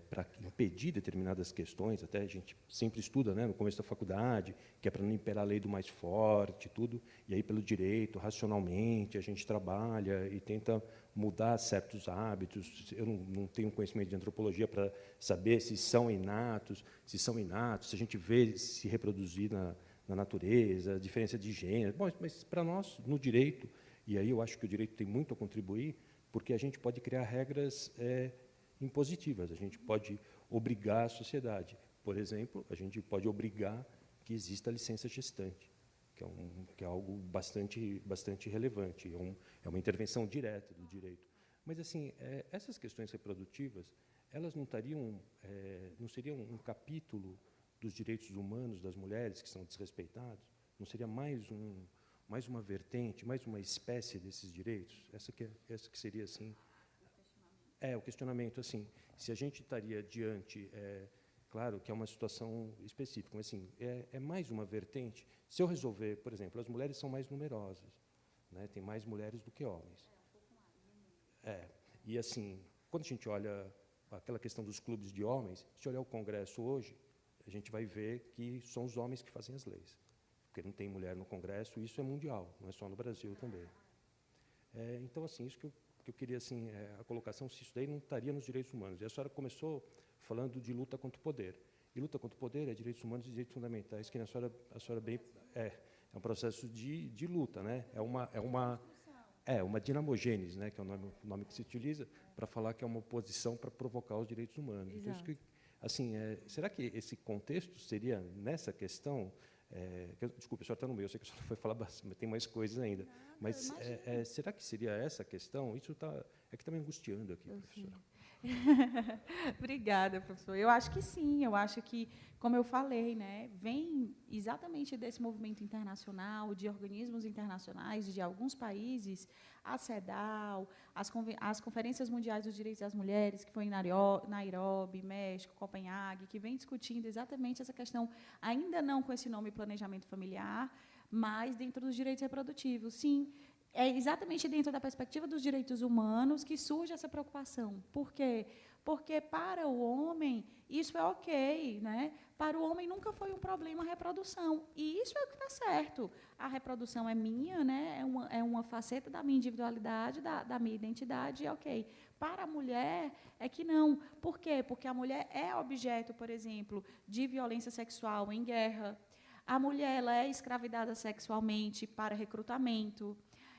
para impedir determinadas questões, até a gente sempre estuda, né, no começo da faculdade, que é para não imperar a lei do mais forte, tudo, e aí, pelo direito, racionalmente, a gente trabalha e tenta mudar certos hábitos. Eu não tenho conhecimento de antropologia para saber se são inatos, se a gente vê se reproduzir na natureza, a diferença de gênero. Bom, mas, para nós, no direito, e aí eu acho que o direito tem muito a contribuir, porque a gente pode criar regras impositivas, a gente pode obrigar a sociedade. Por exemplo, a gente pode obrigar que exista a licença gestante, que é algo bastante relevante, é uma intervenção direta do direito. Mas, assim, essas questões reprodutivas, elas não seriam um capítulo dos direitos humanos das mulheres que são desrespeitados? Não seria mais uma vertente, mais uma espécie desses direitos? Essa que seria, assim, o questionamento, assim, se a gente estaria diante, claro que é uma situação específica, mas, assim, é mais uma vertente. Se eu resolver, por exemplo, as mulheres são mais numerosas, né, tem mais mulheres do que homens. E, assim, quando a gente olha aquela questão dos clubes de homens, se olhar o Congresso hoje, a gente vai ver que são os homens que fazem as leis, porque não tem mulher no Congresso, e isso é mundial, não é só no Brasil também. Então, assim, isso que eu queria, assim, a colocação, se isso daí não estaria nos direitos humanos. E a senhora começou falando de luta contra o poder. E luta contra o poder é direitos humanos e direitos fundamentais, que a senhora bem... É um processo de luta, né? É uma dinamogênese, né, que é o nome que se utiliza para falar que é uma oposição para provocar os direitos humanos. Então, isso que, assim, será que esse contexto seria nessa questão? Desculpe, a senhora está no meio, eu sei que a senhora foi falar bastante, mas tem mais coisas ainda. Mas será que seria essa a questão? Isso que está me angustiando aqui, professora. Obrigada, professor. Eu acho que sim, eu acho que, como eu falei, né, vem exatamente desse movimento internacional, de organismos internacionais, de alguns países, a CEDAW, as Conferências Mundiais dos Direitos das Mulheres, que foi em Nairobi, México, Copenhague, que vem discutindo exatamente essa questão, ainda não com esse nome planejamento familiar, mas dentro dos direitos reprodutivos. Sim, é exatamente dentro da perspectiva dos direitos humanos que surge essa preocupação. Por quê? Porque, para o homem, isso é ok, né? Para o homem nunca foi um problema a reprodução. E isso é o que está certo. A reprodução é minha, né? É uma faceta da minha individualidade, da minha identidade, é ok. Para a mulher, é que não. Por quê? Porque a mulher é objeto, por exemplo, de violência sexual em guerra. A mulher ela é escravidada sexualmente para recrutamento.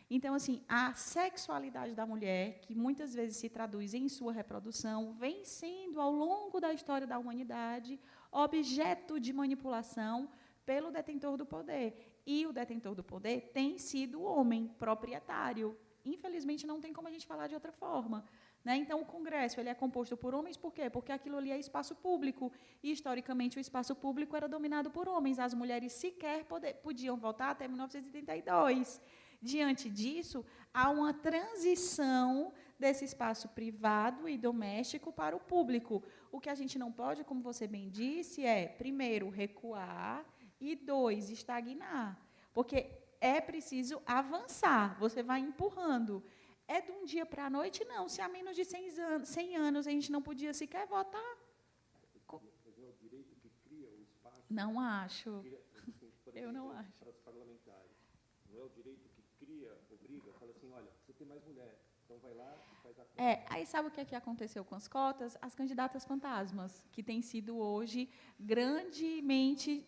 Então, assim, a sexualidade da mulher, que muitas vezes se traduz em sua reprodução, vem sendo, ao longo da história da humanidade, objeto de manipulação pelo detentor do poder. E o detentor do poder tem sido o homem proprietário. Infelizmente, não tem como a gente falar de outra forma. Né? Então, o Congresso ele é composto por homens, por quê? Porque aquilo ali é espaço público. E, historicamente, o espaço público era dominado por homens. As mulheres sequer podiam votar até 1982. Diante disso, há uma transição desse espaço privado e doméstico para o público. O que a gente não pode, como você bem disse, é, primeiro, recuar e, dois, estagnar. Porque é preciso avançar, você vai empurrando. É de um dia para a noite? Não. Se há menos de 100 anos a gente não podia sequer votar... Não acho. Eu não acho. Para os parlamentares, não é o direito que cria, obriga, fala assim, olha, você tem mais mulher, então vai lá e faz a coisa. Aí sabe o que aconteceu com as cotas? As candidatas fantasmas, que têm sido hoje grandemente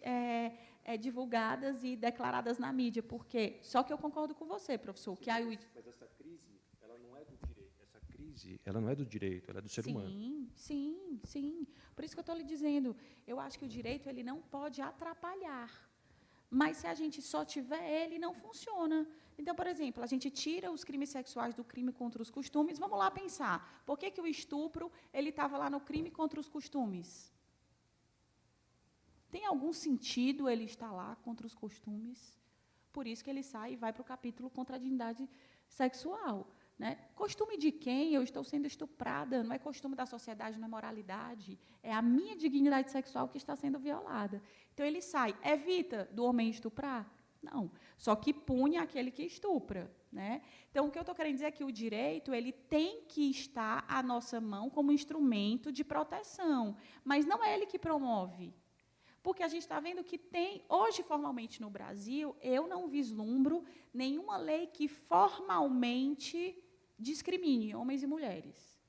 divulgadas e declaradas na mídia. Por quê? Só que eu concordo com você, professor. Que Mas essa crise, ela não é do direito. Essa crise, ela não é do direito, ela é do ser humano. Sim, sim. Por isso que eu estou lhe dizendo, eu acho que o direito ele não pode atrapalhar. Mas, se a gente só tiver ele, não funciona. Então, por exemplo, a gente tira os crimes sexuais do crime contra os costumes. Vamos lá pensar. Por que o estupro ele estava lá no crime contra os costumes? Tem algum sentido ele estar lá contra os costumes? Por isso que ele sai e vai para o capítulo contra a dignidade sexual. Né? Costume de quem? Eu estou sendo estuprada. Não é costume da sociedade, não é moralidade. É a minha dignidade sexual que está sendo violada. Então, ele sai. Evita do homem estuprar? Não. Só que pune aquele que estupra. Né? Então, o que eu estou querendo dizer é que o direito ele tem que estar à nossa mão como instrumento de proteção. Mas não é ele que promove. Porque a gente está vendo que tem, hoje, formalmente, no Brasil, eu não vislumbro nenhuma lei que formalmente discrimine homens e mulheres.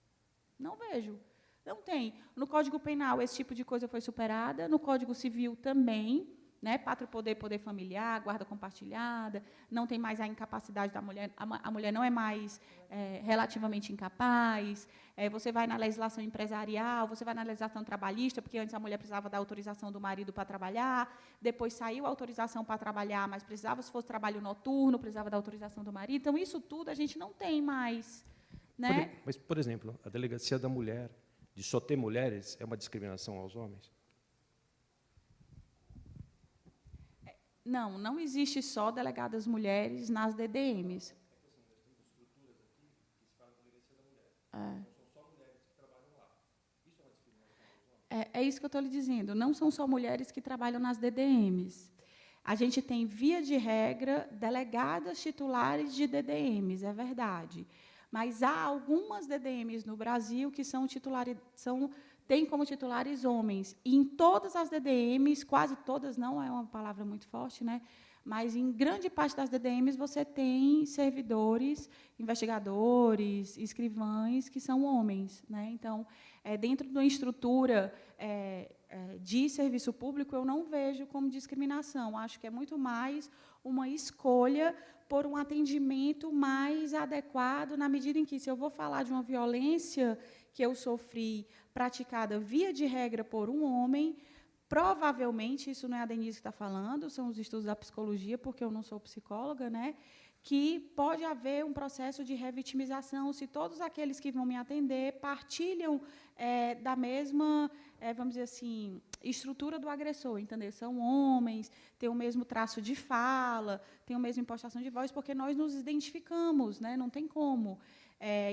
Não vejo. Não tem. No Código Penal, esse tipo de coisa foi superada, no Código Civil também, né? Pátrio poder, poder familiar, guarda compartilhada, não tem mais a incapacidade da mulher, a mulher não é mais relativamente incapaz. Você vai na legislação empresarial, você vai na legislação trabalhista, porque antes a mulher precisava da autorização do marido para trabalhar, depois saiu a autorização para trabalhar, mas precisava, se fosse trabalho noturno, precisava da autorização do marido. Então, isso tudo a gente não tem mais. Né? Mas, por exemplo, a delegacia da mulher, de só ter mulheres, é uma discriminação aos homens? Não, não existe só delegadas mulheres nas DDMs. É isso que eu estou lhe dizendo. Não são só mulheres que trabalham nas DDMs. A gente tem, via de regra, delegadas titulares de DDMs, é verdade. Mas há algumas DDMs no Brasil que têm como titulares homens. E em todas as DDMs, quase todas, não é uma palavra muito forte, né? Mas em grande parte das DDMs você tem servidores, investigadores, escrivães que são homens. Né? Então, dentro de uma estrutura de serviço público, eu não vejo como discriminação. Acho que é muito mais uma escolha por um atendimento mais adequado, na medida em que, se eu vou falar de uma violência que eu sofri praticada via de regra por um homem, provavelmente, isso não é a Denise que está falando, são os estudos da psicologia, porque eu não sou psicóloga, né, que pode haver um processo de revitimização se todos aqueles que vão me atender partilham da mesma, vamos dizer assim, estrutura do agressor, entendeu? São homens, têm o mesmo traço de fala, têm a mesma impostação de voz, porque nós nos identificamos, né, não tem como.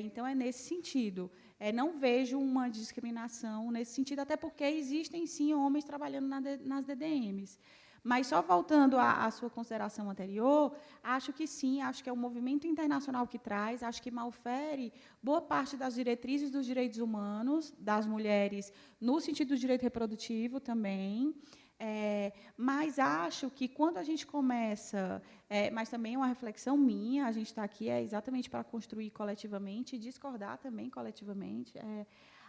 Então, é nesse sentido. Não vejo uma discriminação nesse sentido, até porque existem, sim, homens trabalhando nas DDMs. Mas, só voltando à sua consideração anterior, acho que sim, acho que é o movimento internacional que traz, acho que malfere boa parte das diretrizes dos direitos humanos, das mulheres, no sentido do direito reprodutivo também. Mas acho que, quando a gente começa, mas também é uma reflexão minha, a gente está aqui exatamente para construir coletivamente e discordar também coletivamente.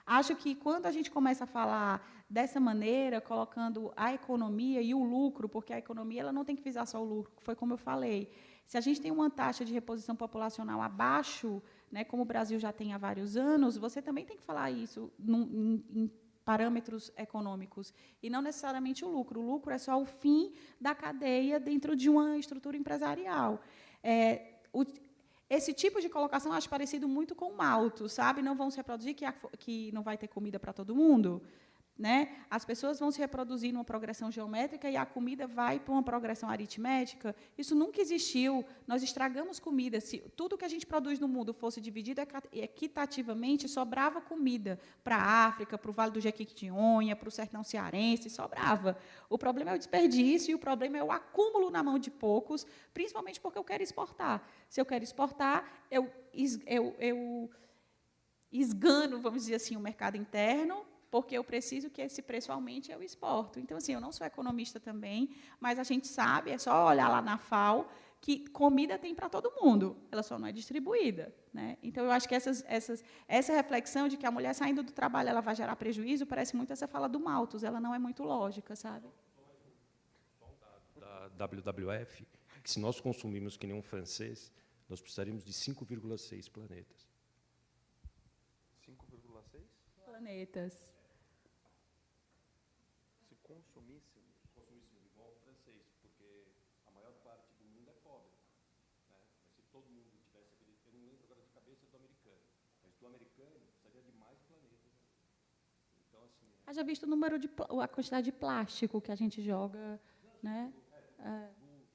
Acho que, quando a gente começa a falar dessa maneira, colocando a economia e o lucro, porque a economia ela não tem que visar só o lucro, foi como eu falei. Se a gente tem uma taxa de reposição populacional abaixo, né, como o Brasil já tem há vários anos, você também tem que falar isso em parâmetros econômicos, e não necessariamente o lucro. O lucro é só o fim da cadeia dentro de uma estrutura empresarial. Esse tipo de colocação eu acho parecido muito com o malto, sabe? Não vão se reproduzir, que não vai ter comida para todo mundo. Né? As pessoas vão se reproduzir numa progressão geométrica e a comida vai para uma progressão aritmética. Isso nunca existiu. Nós estragamos comida. Se tudo que a gente produz no mundo fosse dividido equitativamente, sobrava comida para a África, para o Vale do Jequitinhonha, para o sertão cearense, sobrava. O problema é o desperdício e o problema é o acúmulo na mão de poucos, principalmente porque eu quero exportar. Se eu quero exportar, eu esgano, vamos dizer assim, o mercado interno, porque eu preciso que esse preço aumente e eu exporto. Então, assim, eu não sou economista também, mas a gente sabe, é só olhar lá na FAO, que comida tem para todo mundo, ela só não é distribuída. Né? Então, eu acho que essa reflexão de que a mulher saindo do trabalho ela vai gerar prejuízo, parece muito essa fala do Malthus, ela não é muito lógica, sabe? WWF, que se nós consumirmos que nem um francês, nós precisaríamos de 5,6 planetas. 5,6? Planetas. Se consumíssemos Igual o francês, porque a maior parte do mundo é pobre, né? Mas se todo mundo tivesse aquele, eu não lembro agora de cabeça do americano, mas do americano precisaria de mais planetas. Então, assim, Haja visto o número a quantidade de plástico que a gente joga, né?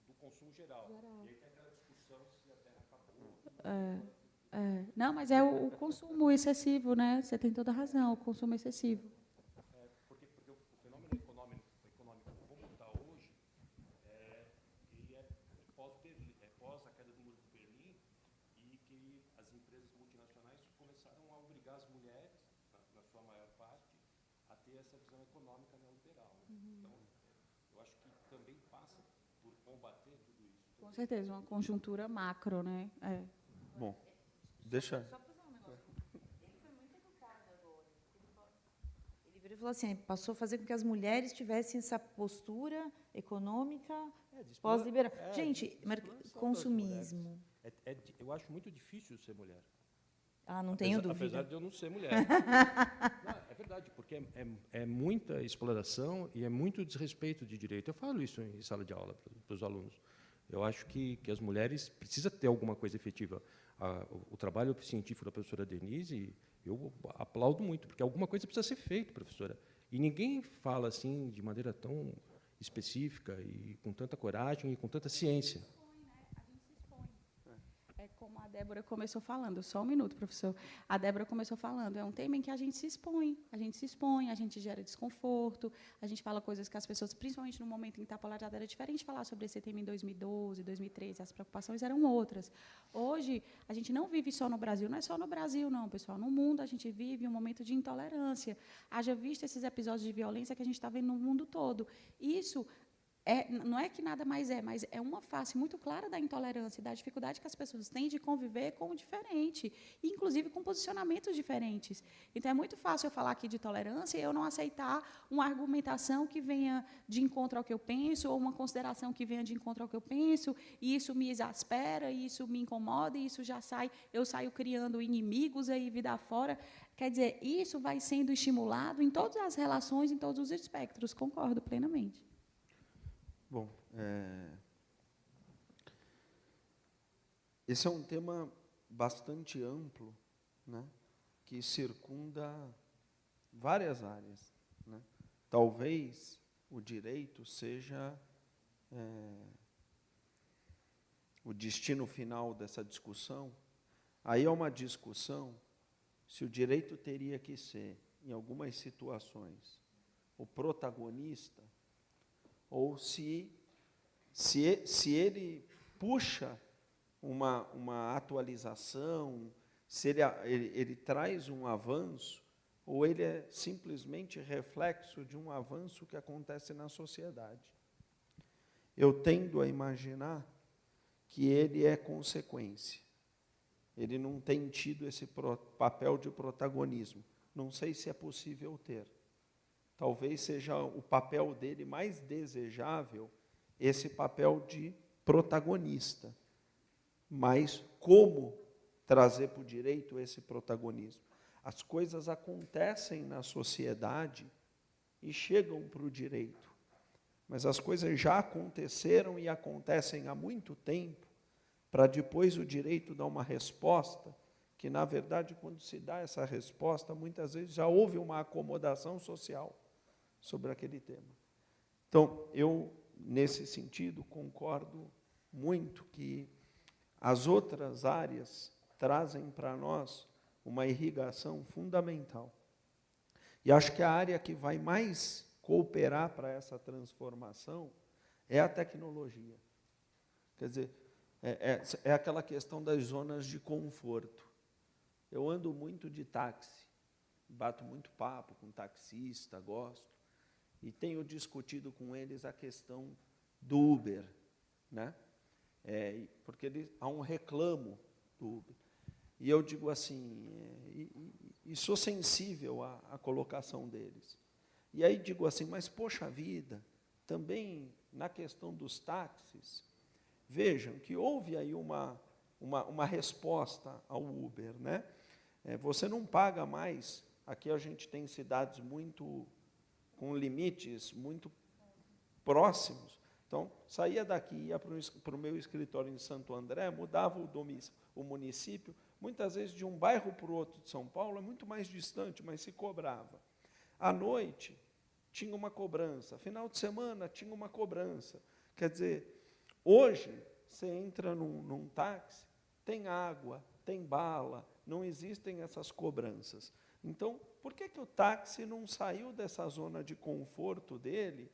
do consumo geral. E aí tem aquela discussão se a Terra acabou. Não, mas é o consumo excessivo, né? Você tem toda a razão, o consumo excessivo. Porque o fenômeno econômico como está hoje, ele é pós a queda do Muro de Berlim, e que as empresas multinacionais começaram a obrigar as mulheres, na sua maior parte, a ter essa visão econômica neoliberal. Então, eu acho que também passa por combater tudo isso. Com certeza, uma conjuntura macro, né? Bom, deixa... Só para usar um negócio. Ele foi muito educado agora. Ele virou e falou assim, passou a fazer com que as mulheres tivessem essa postura econômica pós-liberal. Gente, consumismo. Eu acho muito difícil ser mulher. Não tenho dúvida. Apesar de eu não ser mulher. Não, é verdade, porque é muita exploração e é muito desrespeito de direito. Eu falo isso em sala de aula para os alunos. Eu acho que as mulheres precisam ter alguma coisa efetiva. O trabalho científico da professora Denise, eu aplaudo muito, porque alguma coisa precisa ser feita, professora. E ninguém fala assim de maneira tão específica e com tanta coragem e com tanta ciência. Como a Débora começou falando, só um minuto, professor. A Débora começou falando, é um tema em que a gente se expõe, a gente gera desconforto, a gente fala coisas que as pessoas, principalmente no momento em que está polarizado, era diferente falar sobre esse tema em 2012, 2013, as preocupações eram outras. Hoje, a gente não vive só no Brasil, não é só no Brasil, não, pessoal. No mundo, a gente vive um momento de intolerância. Haja visto esses episódios de violência que a gente está vendo no mundo todo. Isso não é que nada mais mas é uma face muito clara da intolerância e da dificuldade que as pessoas têm de conviver com o diferente, inclusive com posicionamentos diferentes. Então, é muito fácil eu falar aqui de tolerância e eu não aceitar uma argumentação que venha de encontro ao que eu penso, ou uma consideração que venha de encontro ao que eu penso, e isso me exaspera, e isso me incomoda, e isso eu saio criando inimigos aí, vida afora. Quer dizer, isso vai sendo estimulado em todas as relações, em todos os espectros. Concordo plenamente. Bom, esse é um tema bastante amplo, né, que circunda várias áreas, né? Talvez o direito seja o destino final dessa discussão. Aí é uma discussão se o direito teria que ser, em algumas situações, o protagonista, ou se ele puxa uma atualização, se ele traz um avanço, ou ele é simplesmente reflexo de um avanço que acontece na sociedade. Eu tendo a imaginar que ele é consequência. Ele não tem tido esse papel de protagonismo. Não sei se é possível ter. Talvez seja o papel dele mais desejável, esse papel de protagonista. Mas como trazer para o direito esse protagonismo? As coisas acontecem na sociedade e chegam para o direito. Mas as coisas já aconteceram e acontecem há muito tempo, para depois o direito dar uma resposta, que, na verdade, quando se dá essa resposta, muitas vezes já houve uma acomodação social sobre aquele tema. Então, eu, nesse sentido, concordo muito que as outras áreas trazem para nós uma irrigação fundamental. E acho que a área que vai mais cooperar para essa transformação é a tecnologia. Quer dizer, é aquela questão das zonas de conforto. Eu ando muito de táxi, bato muito papo com taxista, gosto, e tenho discutido com eles a questão do Uber, né? Porque há um reclamo do Uber. E eu digo assim, e sou sensível à colocação deles. E aí digo assim, mas, poxa vida, também na questão dos táxis, vejam que houve aí uma resposta ao Uber, né? Você não paga mais, aqui a gente tem cidades com limites muito próximos. Então, saía daqui, ia para o meu escritório em Santo André, mudava o município, muitas vezes de um bairro para o outro de São Paulo, é muito mais distante, mas se cobrava. À noite, tinha uma cobrança. Final de semana, tinha uma cobrança. Quer dizer, hoje, você entra num táxi, tem água, tem bala, não existem essas cobranças. Então, por que o táxi não saiu dessa zona de conforto dele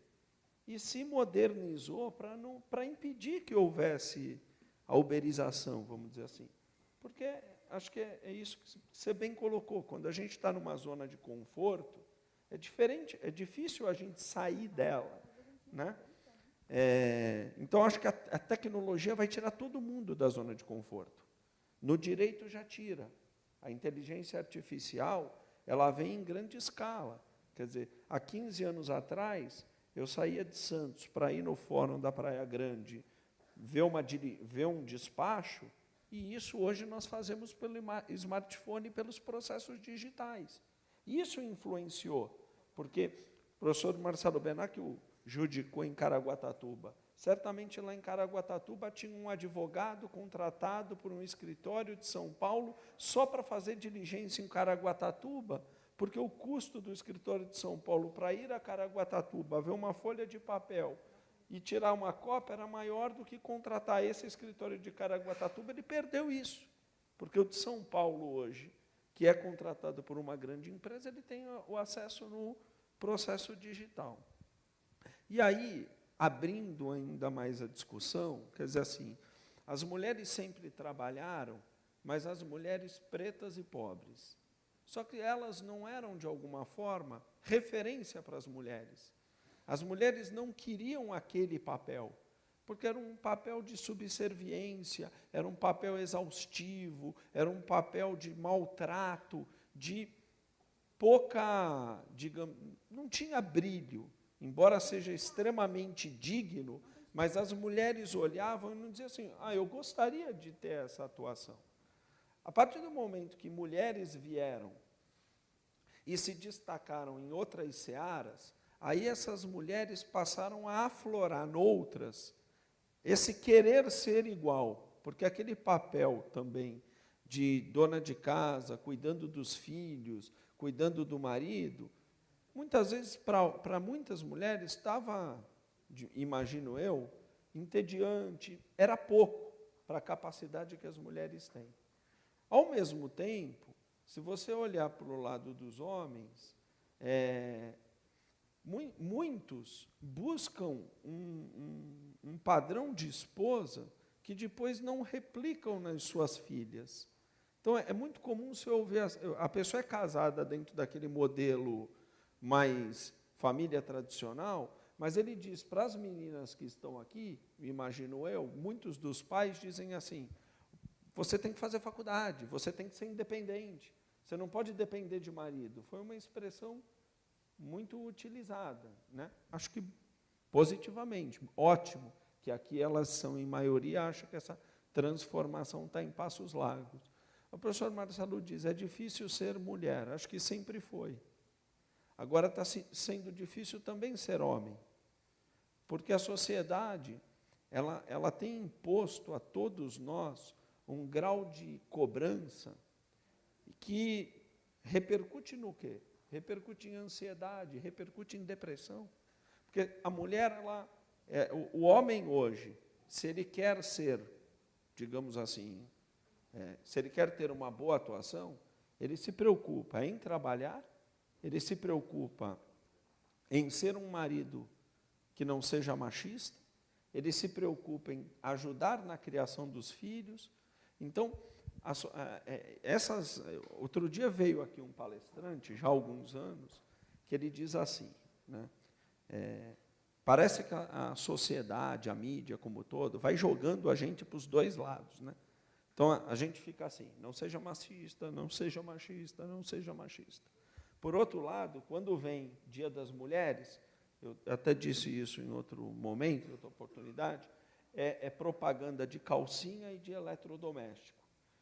e se modernizou para impedir que houvesse a uberização, vamos dizer assim? Porque acho que é isso que você bem colocou. Quando a gente está numa zona de conforto, é diferente, é difícil a gente sair dela, né? Então, acho que a tecnologia vai tirar todo mundo da zona de conforto. No direito já tira. A inteligência artificial, ela vem em grande escala. Quer dizer, há 15 anos atrás, eu saía de Santos para ir no Fórum da Praia Grande, ver um despacho, e isso hoje nós fazemos pelo smartphone e pelos processos digitais. Isso influenciou, porque o professor Marcelo Benac o judicou em Caraguatatuba. Certamente lá em Caraguatatuba tinha um advogado contratado por um escritório de São Paulo só para fazer diligência em Caraguatatuba, porque o custo do escritório de São Paulo para ir a Caraguatatuba, ver uma folha de papel e tirar uma cópia era maior do que contratar esse escritório de Caraguatatuba. Ele perdeu isso, porque o de São Paulo hoje, que é contratado por uma grande empresa, ele tem o acesso no processo digital. E aí, abrindo ainda mais a discussão, quer dizer assim, as mulheres sempre trabalharam, mas as mulheres pretas e pobres. Só que elas não eram, de alguma forma, referência para as mulheres. As mulheres não queriam aquele papel, porque era um papel de subserviência, era um papel exaustivo, era um papel de maltrato, de pouca, digamos, não tinha brilho, embora seja extremamente digno, mas as mulheres olhavam e não diziam assim, eu gostaria de ter essa atuação. A partir do momento que mulheres vieram e se destacaram em outras searas, aí essas mulheres passaram a aflorar noutras esse querer ser igual, porque aquele papel também de dona de casa, cuidando dos filhos, cuidando do marido, muitas vezes, para muitas mulheres, estava, imagino eu, entediante, era pouco para a capacidade que as mulheres têm. Ao mesmo tempo, se você olhar para o lado dos homens, muitos buscam um padrão de esposa que depois não replicam nas suas filhas. Então, é muito comum você ouvir, a pessoa é casada dentro daquele modelo mais família tradicional, mas ele diz para as meninas que estão aqui, imagino eu, muitos dos pais dizem assim, você tem que fazer faculdade, você tem que ser independente, você não pode depender de marido. Foi uma expressão muito utilizada, né? Acho que positivamente, ótimo, que aqui elas são em maioria, acho que essa transformação está em passos largos. O professor Marcelo diz, é difícil ser mulher, acho que sempre foi. Agora está sendo difícil também ser homem, porque a sociedade ela tem imposto a todos nós um grau de cobrança que repercute no quê? Repercute em ansiedade, repercute em depressão. Porque a mulher, o homem hoje, se ele quer ser, digamos assim, se ele quer ter uma boa atuação, ele se preocupa em trabalhar, ele se preocupa em ser um marido que não seja machista, ele se preocupa em ajudar na criação dos filhos. Então, outro dia veio aqui um palestrante, já há alguns anos, que ele diz assim, né, parece que a sociedade, a mídia como todo, vai jogando a gente para os dois lados, né? Então, a gente fica assim, não seja machista, não seja machista, não seja machista. Por outro lado, quando vem Dia das Mulheres, eu até disse isso em outro momento, em outra oportunidade, é propaganda de calcinha e de eletrodoméstico.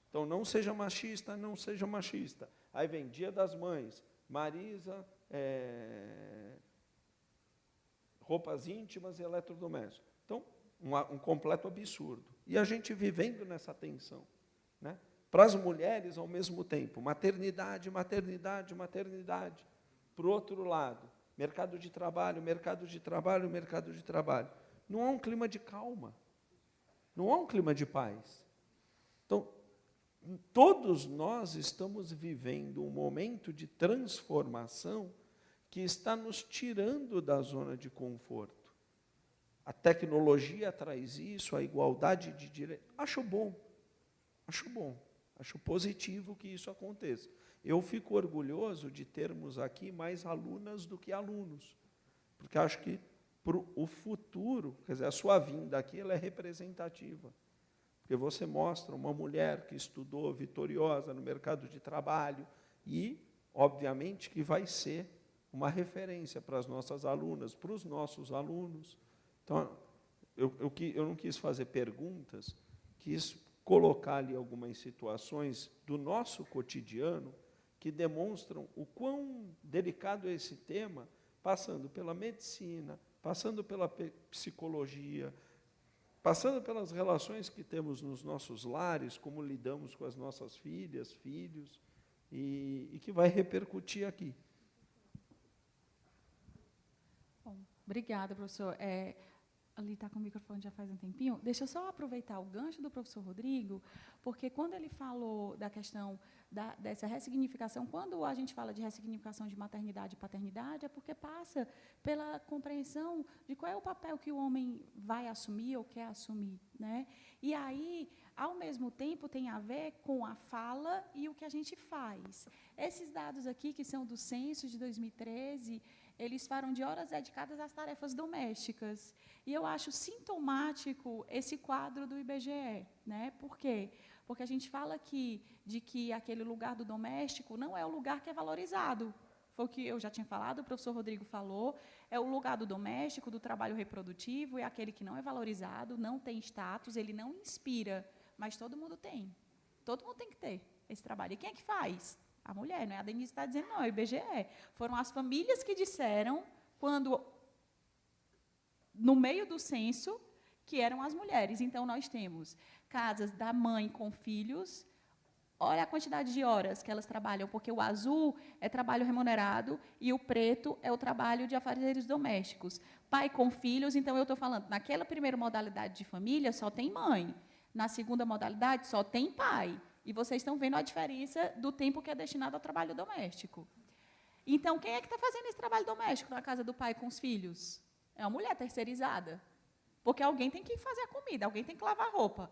Então, não seja machista, não seja machista. Aí vem Dia das Mães, Marisa, roupas íntimas e eletrodomésticos. Então, um completo absurdo. E a gente vivendo nessa tensão, né? Para as mulheres, ao mesmo tempo, maternidade, maternidade, maternidade. Para o outro lado, mercado de trabalho, mercado de trabalho, mercado de trabalho. Não há um clima de calma. Não há um clima de paz. Então, todos nós estamos vivendo um momento de transformação que está nos tirando da zona de conforto. A tecnologia traz isso, a igualdade de direitos. Acho bom, acho positivo que isso aconteça. Eu fico orgulhoso de termos aqui mais alunas do que alunos, porque acho que para o futuro, quer dizer, a sua vinda aqui ela é representativa, porque você mostra uma mulher que estudou vitoriosa no mercado de trabalho e, obviamente, que vai ser uma referência para as nossas alunas, para os nossos alunos. Então, eu não quis fazer perguntas, quis colocar ali algumas situações do nosso cotidiano que demonstram o quão delicado é esse tema, passando pela medicina, passando pela psicologia, passando pelas relações que temos nos nossos lares, como lidamos com as nossas filhas, filhos, e que vai repercutir aqui. Bom, obrigada, professor. Ali está com o microfone já faz um tempinho. Deixa eu só aproveitar o gancho do professor Rodrigo, porque quando ele falou da questão dessa ressignificação, quando a gente fala de ressignificação de maternidade e paternidade, é porque passa pela compreensão de qual é o papel que o homem vai assumir ou quer assumir, né? E aí, ao mesmo tempo, tem a ver com a fala e o que a gente faz. Esses dados aqui, que são do censo de 2013, eles falam de horas dedicadas às tarefas domésticas. E eu acho sintomático esse quadro do IBGE. Né? Por quê? Porque a gente fala aqui de que aquele lugar do doméstico não é o lugar que é valorizado. Foi o que eu já tinha falado, o professor Rodrigo falou, é o lugar do doméstico, do trabalho reprodutivo, é aquele que não é valorizado, não tem status, ele não inspira, mas todo mundo tem. Todo mundo tem que ter esse trabalho. E quem é que faz? A mulher, não é a Denise está dizendo, não, é o IBGE. Foram as famílias que disseram, quando, no meio do censo, que eram as mulheres. Então, nós temos casas da mãe com filhos, olha a quantidade de horas que elas trabalham, porque o azul é trabalho remunerado e o preto é o trabalho de afazeres domésticos. Pai com filhos, então, eu estou falando, naquela primeira modalidade de família, só tem mãe. Na segunda modalidade, só tem pai. E vocês estão vendo a diferença do tempo que é destinado ao trabalho doméstico. Então, quem é que está fazendo esse trabalho doméstico na casa do pai com os filhos? É uma mulher terceirizada. Porque alguém tem que fazer a comida, alguém tem que lavar a roupa.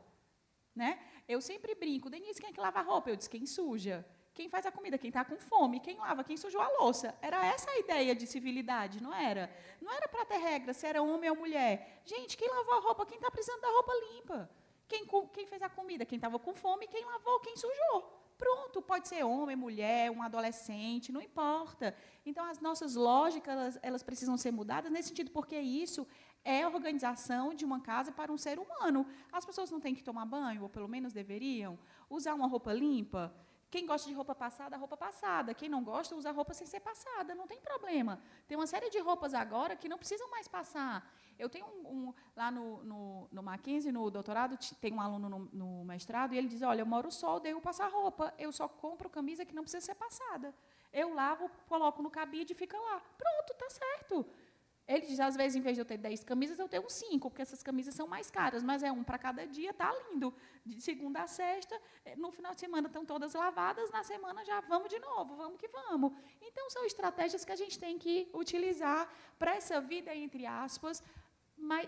Né? Eu sempre brinco, Denise, quem é que lava a roupa? Eu disse, quem suja. Quem faz a comida? Quem está com fome. Quem lava? Quem sujou a louça. Era essa a ideia de civilidade, não era? Não era para ter regra se era homem ou mulher. Gente, quem lavou a roupa? Quem está precisando da roupa limpa. Quem fez a comida? Quem estava com fome, quem lavou, quem sujou. Pronto, pode ser homem, mulher, um adolescente, não importa. Então, as nossas lógicas, elas precisam ser mudadas nesse sentido, porque isso é a organização de uma casa para um ser humano. As pessoas não têm que tomar banho, ou pelo menos deveriam, usar uma roupa limpa. Quem gosta de roupa passada. Quem não gosta, usa roupa sem ser passada, não tem problema. Tem uma série de roupas agora que não precisam mais passar. Eu tenho lá no Mackenzie, no doutorado, tem um aluno no mestrado, e ele diz, olha, eu moro só, eu devo passar roupa, eu só compro camisa que não precisa ser passada. Eu lavo, coloco no cabide e fica lá. Pronto, está certo. Ele diz, às vezes, em vez de eu ter 10 camisas, eu tenho 5, porque essas camisas são mais caras, mas é um para cada dia, está lindo. De segunda a sexta, no final de semana estão todas lavadas, na semana já vamos de novo, vamos que vamos. Então, são estratégias que a gente tem que utilizar para essa vida, entre aspas,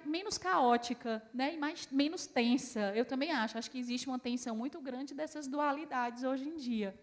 menos caótica, né, e menos tensa. Eu também acho que existe uma tensão muito grande dessas dualidades hoje em dia.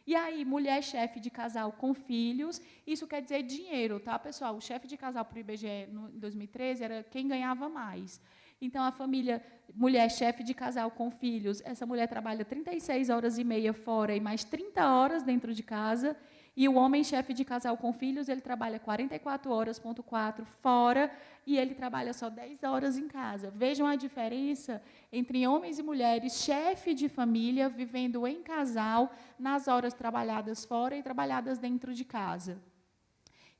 E aí, mulher chefe de casal com filhos, isso quer dizer dinheiro, tá, pessoal? O chefe de casal para o IBGE, em 2013, era quem ganhava mais. Então, a família, mulher chefe de casal com filhos, essa mulher trabalha 36 horas e meia fora e mais 30 horas dentro de casa, E o homem chefe de casal com filhos, ele trabalha 44 horas,4 fora, e ele trabalha só 10 horas em casa. Vejam a diferença entre homens e mulheres, chefe de família, vivendo em casal, nas horas trabalhadas fora e trabalhadas dentro de casa.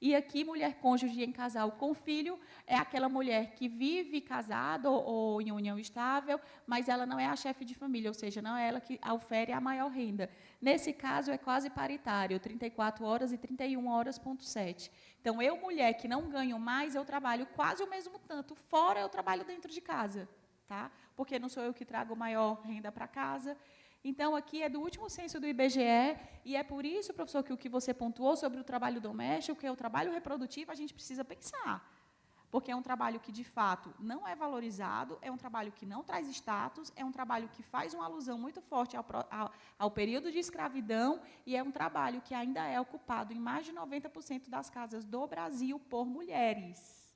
E aqui, mulher cônjuge em casal com filho é aquela mulher que vive casada ou em união estável, mas ela não é a chefe de família, ou seja, não é ela que ofere a maior renda. Nesse caso, é quase paritário, 34 horas e 31 horas,7. Então, eu, mulher que não ganho mais, eu trabalho quase o mesmo tanto. Fora, eu trabalho dentro de casa, tá? Porque não sou eu que trago maior renda para casa. Então, aqui é do último censo do IBGE, e é por isso, professor, que o que você pontuou sobre o trabalho doméstico, que é o trabalho reprodutivo, a gente precisa pensar. Porque é um trabalho que, de fato, não é valorizado, é um trabalho que não traz status, é um trabalho que faz uma alusão muito forte ao período de escravidão, e é um trabalho que ainda é ocupado em mais de 90% das casas do Brasil por mulheres.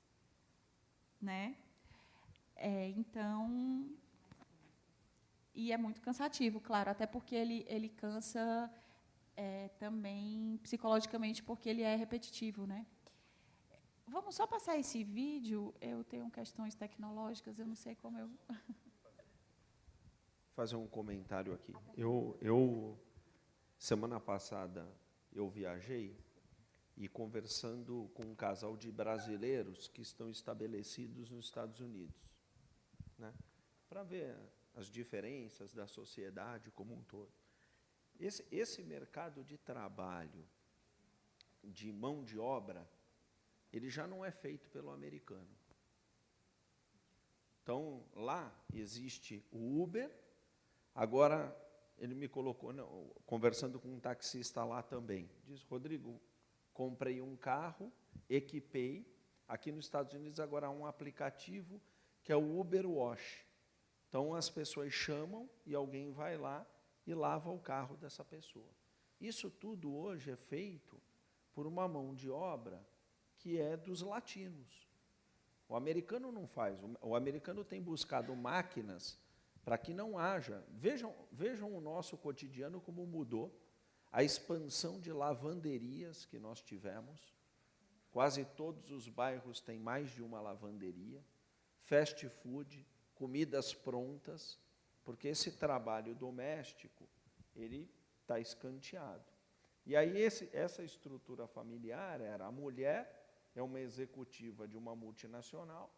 Né? Então... E é muito cansativo, claro, até porque ele cansa também psicologicamente, porque ele é repetitivo, né? Vamos só passar esse vídeo. Eu tenho questões tecnológicas, eu não sei como eu... Fazer um comentário aqui. Semana passada, eu viajei e conversando com um casal de brasileiros que estão estabelecidos nos Estados Unidos, né? Para ver as diferenças da sociedade como um todo. Esse mercado de trabalho, de mão de obra, ele já não é feito pelo americano. Então, lá existe o Uber, agora ele me colocou, conversando com um taxista lá também, diz, Rodrigo, comprei um carro, equipei, aqui nos Estados Unidos agora há um aplicativo que é o Uber Wash. Então, as pessoas chamam e alguém vai lá e lava o carro dessa pessoa. Isso tudo hoje é feito por uma mão de obra que é dos latinos. O americano não faz. O americano tem buscado máquinas para que não haja. Vejam o nosso cotidiano como mudou. A expansão de lavanderias que nós tivemos. Quase todos os bairros têm mais de uma lavanderia. Fast food, comidas prontas, porque esse trabalho doméstico, ele está escanteado. E aí essa estrutura familiar era a mulher é uma executiva de uma multinacional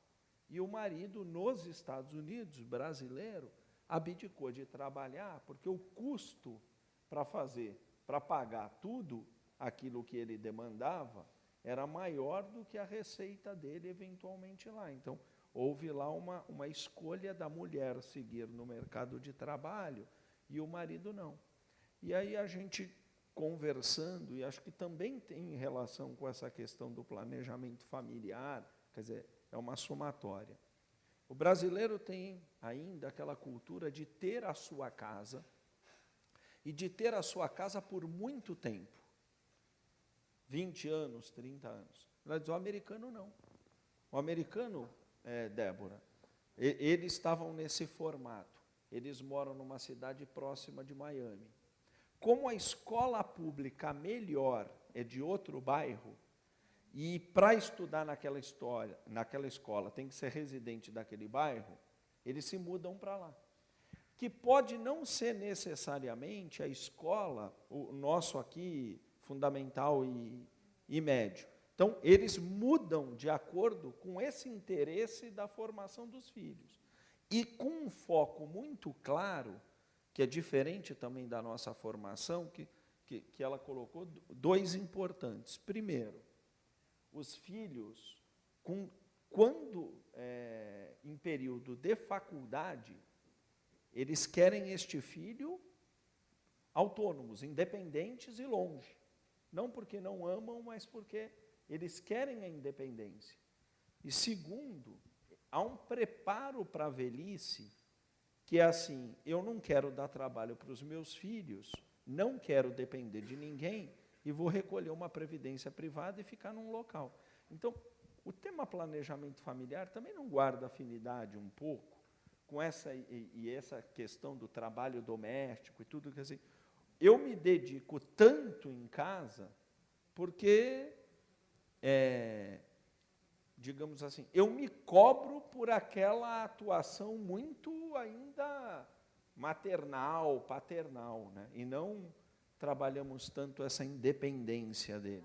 e o marido nos Estados Unidos, brasileiro, abdicou de trabalhar porque o custo para pagar tudo aquilo que ele demandava era maior do que a receita dele eventualmente lá. Então, houve lá uma escolha da mulher seguir no mercado de trabalho e o marido não. E aí a gente conversando, e acho que também tem relação com essa questão do planejamento familiar, quer dizer, é uma somatória. O brasileiro tem ainda aquela cultura de ter a sua casa, e de ter a sua casa por muito tempo. 20 anos, 30 anos. O americano não. O americano... Débora, eles estavam nesse formato. Eles moram numa cidade próxima de Miami. Como a escola pública melhor é de outro bairro, e para estudar naquela escola tem que ser residente daquele bairro, eles se mudam para lá. Que pode não ser necessariamente a escola, o nosso aqui, fundamental e médio. Então, eles mudam de acordo com esse interesse da formação dos filhos. E com um foco muito claro, que é diferente também da nossa formação, que ela colocou dois importantes. Primeiro, os filhos, quando em período de faculdade, eles querem este filho autônomos, independentes e longe. Não porque não amam, mas porque eles querem a independência. E segundo, há um preparo para a velhice, que é assim, eu não quero dar trabalho para os meus filhos, não quero depender de ninguém, e vou recolher uma previdência privada e ficar num local. Então, o tema planejamento familiar também não guarda afinidade um pouco com essa questão do trabalho doméstico e tudo, quer dizer, eu me dedico tanto em casa porque, digamos assim, eu me cobro por aquela atuação muito ainda maternal, paternal, né? E não trabalhamos tanto essa independência deles.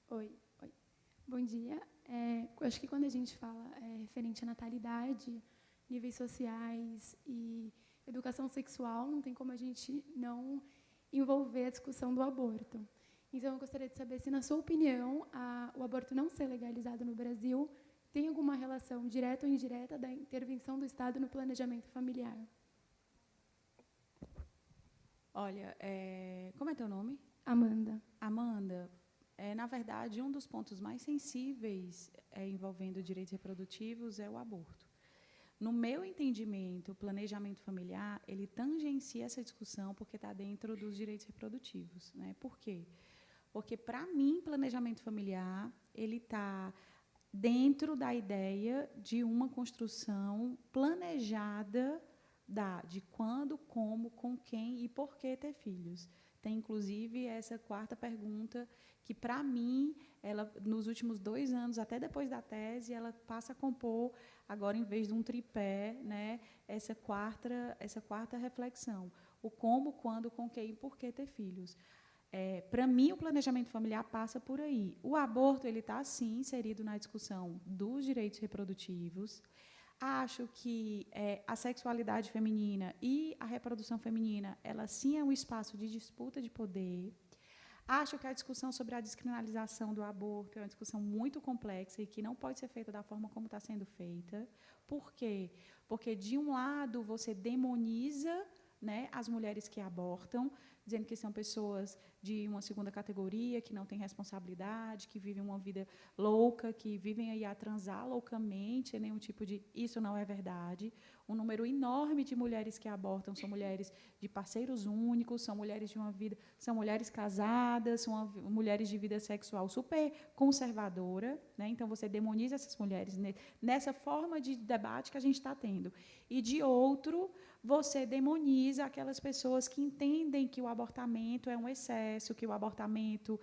Oi. Bom dia. Eu acho que quando a gente fala referente à natalidade, níveis sociais e educação sexual, não tem como a gente não envolver a discussão do aborto. Então, eu gostaria de saber se, na sua opinião, o aborto não ser legalizado no Brasil tem alguma relação direta ou indireta da intervenção do Estado no planejamento familiar. Olha, como é teu nome? Amanda. Amanda, na verdade, um dos pontos mais sensíveis envolvendo direitos reprodutivos é o aborto. No meu entendimento, o planejamento familiar, ele tangencia essa discussão porque está dentro dos direitos reprodutivos, né? Por quê? Porque, para mim, planejamento familiar, ele está dentro da ideia de uma construção planejada de quando, como, com quem e por que ter filhos. Tem, inclusive, essa quarta pergunta, que, para mim, ela, nos últimos 2 anos, até depois da tese, ela passa a compor, agora, em vez de um tripé, né, essa quarta reflexão. O como, quando, com quem e por que ter filhos. Para mim, o planejamento familiar passa por aí. O aborto ele está, sim, inserido na discussão dos direitos reprodutivos. Acho que a sexualidade feminina e a reprodução feminina, ela, sim, é um espaço de disputa de poder. Acho que a discussão sobre a descriminalização do aborto é uma discussão muito complexa e que não pode ser feita da forma como está sendo feita. Por quê? Porque, de um lado, você demoniza, né, as mulheres que abortam, dizendo que são pessoas de uma segunda categoria, que não têm responsabilidade, que vivem uma vida louca, que vivem aí a transar loucamente, nenhum tipo de... Isso não é verdade. Um número enorme de mulheres que abortam são mulheres de parceiros únicos, são mulheres de uma vida... São mulheres casadas, são mulheres de vida sexual super conservadora, né? Então, você demoniza essas mulheres nessa forma de debate que a gente está tendo. E, de outro, você demoniza aquelas pessoas que entendem que o abortamento é um excesso, que o abortamento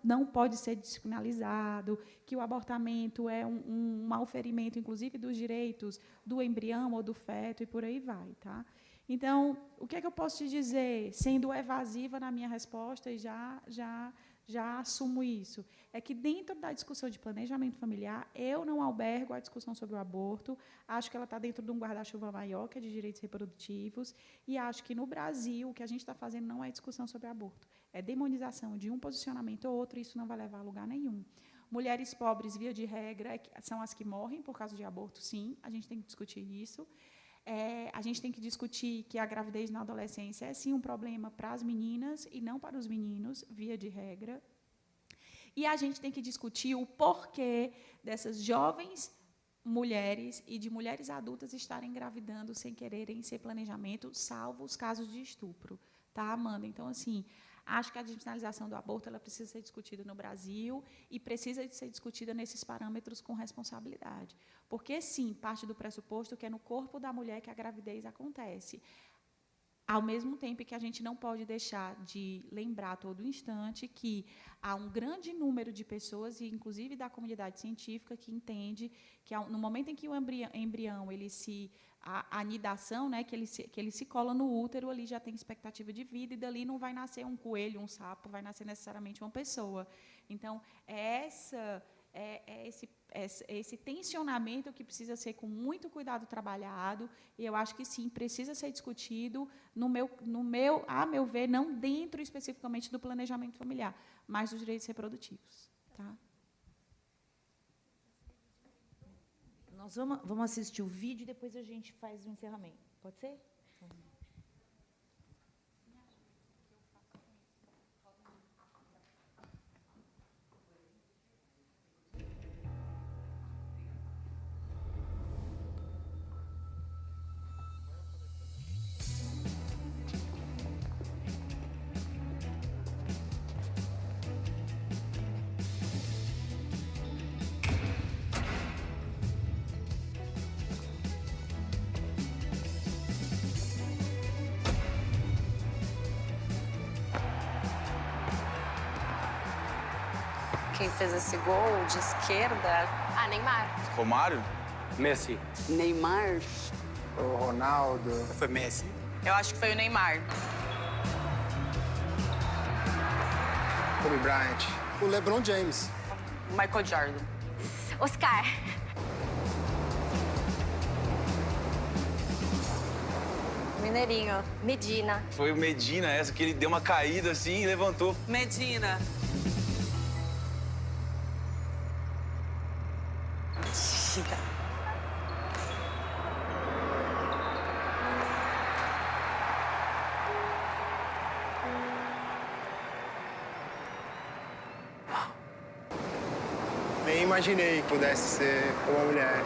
não pode ser descriminalizado, que o abortamento é um malferimento, inclusive, dos direitos do embrião ou do feto, e por aí vai. Tá? Então, o que é que eu posso te dizer, sendo evasiva na minha resposta, e já assumo isso, é que, dentro da discussão de planejamento familiar, eu não albergo a discussão sobre o aborto, acho que ela está dentro de um guarda-chuva maior, que é de direitos reprodutivos, e acho que, no Brasil, o que a gente está fazendo não é discussão sobre aborto, é demonização de um posicionamento ou outro, e isso não vai levar a lugar nenhum. Mulheres pobres, via de regra, são as que morrem por causa de aborto, sim, a gente tem que discutir isso. A gente tem que discutir que a gravidez na adolescência é, sim, um problema para as meninas e não para os meninos, via de regra. E a gente tem que discutir o porquê dessas jovens mulheres e de mulheres adultas estarem engravidando sem quererem ser planejamento, salvo os casos de estupro. Tá, Amanda? Então, assim, acho que a despenalização do aborto ela precisa ser discutida no Brasil e precisa ser discutida nesses parâmetros com responsabilidade. Porque, sim, parte do pressuposto que é no corpo da mulher que a gravidez acontece. Ao mesmo tempo que a gente não pode deixar de lembrar a todo instante que há um grande número de pessoas, e inclusive da comunidade científica, que entende que no momento em que o embrião ele a anidação, né, que ele se cola no útero, ali já tem expectativa de vida, e dali não vai nascer um coelho, um sapo, vai nascer necessariamente uma pessoa. Então, esse tensionamento que precisa ser com muito cuidado trabalhado, e eu acho que, sim, precisa ser discutido, a meu ver, não dentro especificamente do planejamento familiar, mas dos direitos reprodutivos. Tá? Nós vamos assistir o vídeo e depois a gente faz o encerramento. Pode ser? quem fez esse gol de esquerda? Ah, Neymar. Romário? Messi. Neymar. O Ronaldo. Foi Messi. Eu acho que foi o Neymar. Kobe Bryant. O LeBron James. Michael Jordan. Oscar. Mineirinho. Medina. Foi o Medina essa, que ele deu uma caída assim e levantou. Medina. Nem imaginei que pudesse ser uma mulher.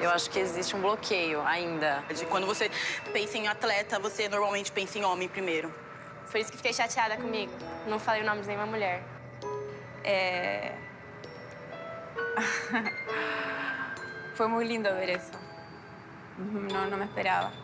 Eu acho que existe um bloqueio ainda. Quando você pensa em atleta, você normalmente pensa em homem primeiro. Por isso que fiquei chateada comigo. Não falei o nome de nenhuma mulher. Foi muito lindo ver isso. Não me esperava.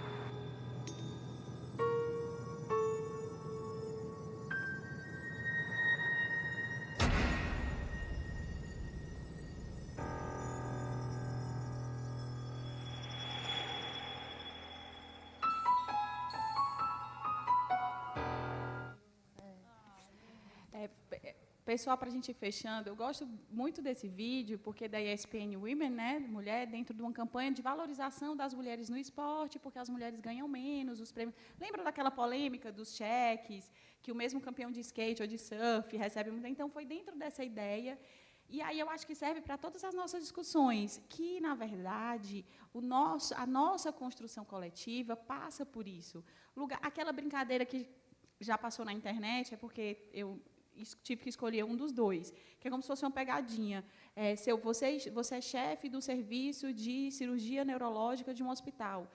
Pessoal, para a gente ir fechando, eu gosto muito desse vídeo, porque da ESPN Women, né, mulher, dentro de uma campanha de valorização das mulheres no esporte, porque as mulheres ganham menos, os prêmios. Lembra daquela polêmica dos cheques, que o mesmo campeão de skate ou de surf recebe muito? Então, foi dentro dessa ideia. E aí eu acho que serve para todas as nossas discussões, que, na verdade, a nossa construção coletiva passa por isso. Aquela brincadeira que já passou na internet, é porque eu tive que escolher um dos dois, que é como se fosse uma pegadinha. Você é chefe do serviço de cirurgia neurológica de um hospital.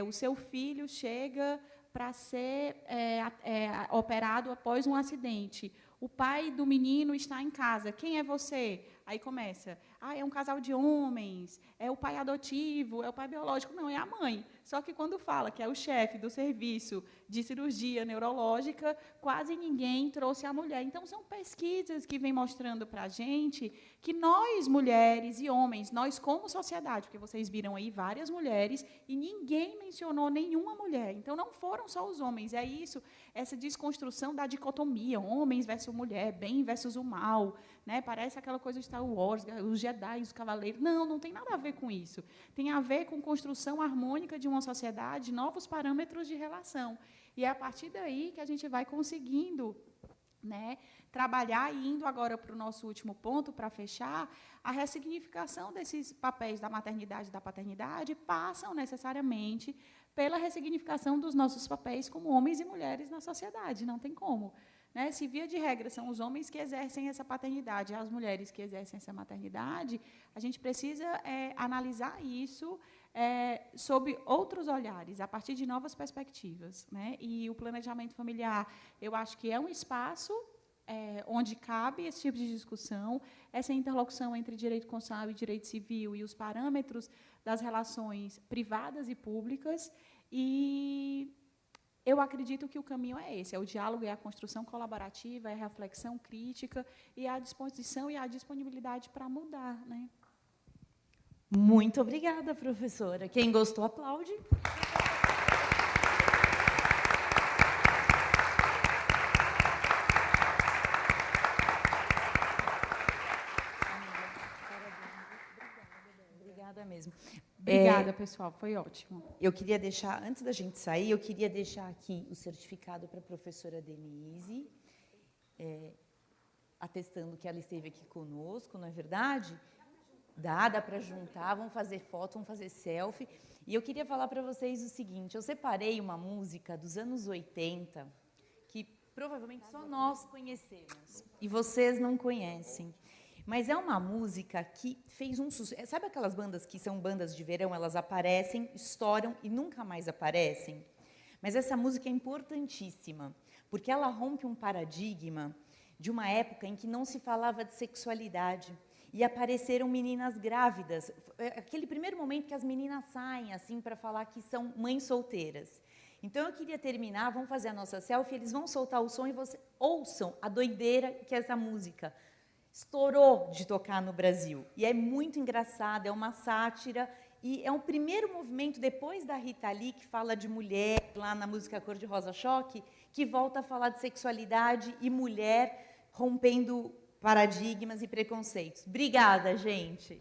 O seu filho chega para ser operado após um acidente. O pai do menino está em casa. Quem é você? Aí começa. É um casal de homens, é o pai adotivo, é o pai biológico. Não, é a mãe. Só que quando fala que é o chefe do serviço de cirurgia neurológica, quase ninguém trouxe a mulher. Então, são pesquisas que vêm mostrando para a gente que nós, mulheres e homens, nós como sociedade, porque vocês viram aí várias mulheres e ninguém mencionou nenhuma mulher. Então, não foram só os homens. É isso, essa desconstrução da dicotomia, homens versus mulher, bem versus o mal. Né? Parece aquela coisa de Star Wars, os Jedi, os cavaleiros. Não tem nada a ver com isso. Tem a ver com construção harmônica de uma sociedade, novos parâmetros de relação. E é a partir daí que a gente vai conseguindo, né, trabalhar, e indo agora para o nosso último ponto, para fechar, a ressignificação desses papéis da maternidade e da paternidade passam necessariamente pela ressignificação dos nossos papéis como homens e mulheres na sociedade. Não tem como. Né? Se, via de regra, são os homens que exercem essa paternidade e as mulheres que exercem essa maternidade, a gente precisa analisar isso sob outros olhares, a partir de novas perspectivas. Né? E o planejamento familiar, eu acho que é um espaço onde cabe esse tipo de discussão, essa interlocução entre direito constitucional e direito civil e os parâmetros das relações privadas e públicas. E eu acredito que o caminho é esse, é o diálogo, é a construção colaborativa, é a reflexão crítica e a disposição e a disponibilidade para mudar. Né? Muito obrigada, professora. Quem gostou, aplaude. Obrigada mesmo. Obrigada, pessoal, foi ótimo. Eu queria deixar, antes da gente sair, eu queria deixar aqui o certificado para a professora Denise, atestando que ela esteve aqui conosco, não é verdade? Dá para juntar, vamos fazer foto, vamos fazer selfie. E eu queria falar para vocês o seguinte, eu separei uma música dos anos 80, que provavelmente só nós conhecemos, e vocês não conhecem. Mas é uma música que fez um sucesso. Sabe aquelas bandas que são bandas de verão? Elas aparecem, estouram e nunca mais aparecem? Mas essa música é importantíssima, porque ela rompe um paradigma de uma época em que não se falava de sexualidade. E apareceram meninas grávidas. Aquele primeiro momento que as meninas saem assim para falar que são mães solteiras. Então, eu queria terminar, vamos fazer a nossa selfie, eles vão soltar o som e vocês ouçam a doideira que é essa música. Estourou de tocar no Brasil. E é muito engraçado, é uma sátira, e é um primeiro movimento, depois da Rita Lee, que fala de mulher, lá na música Cor-de-Rosa Choque, que volta a falar de sexualidade e mulher rompendo paradigmas e preconceitos. Obrigada, gente.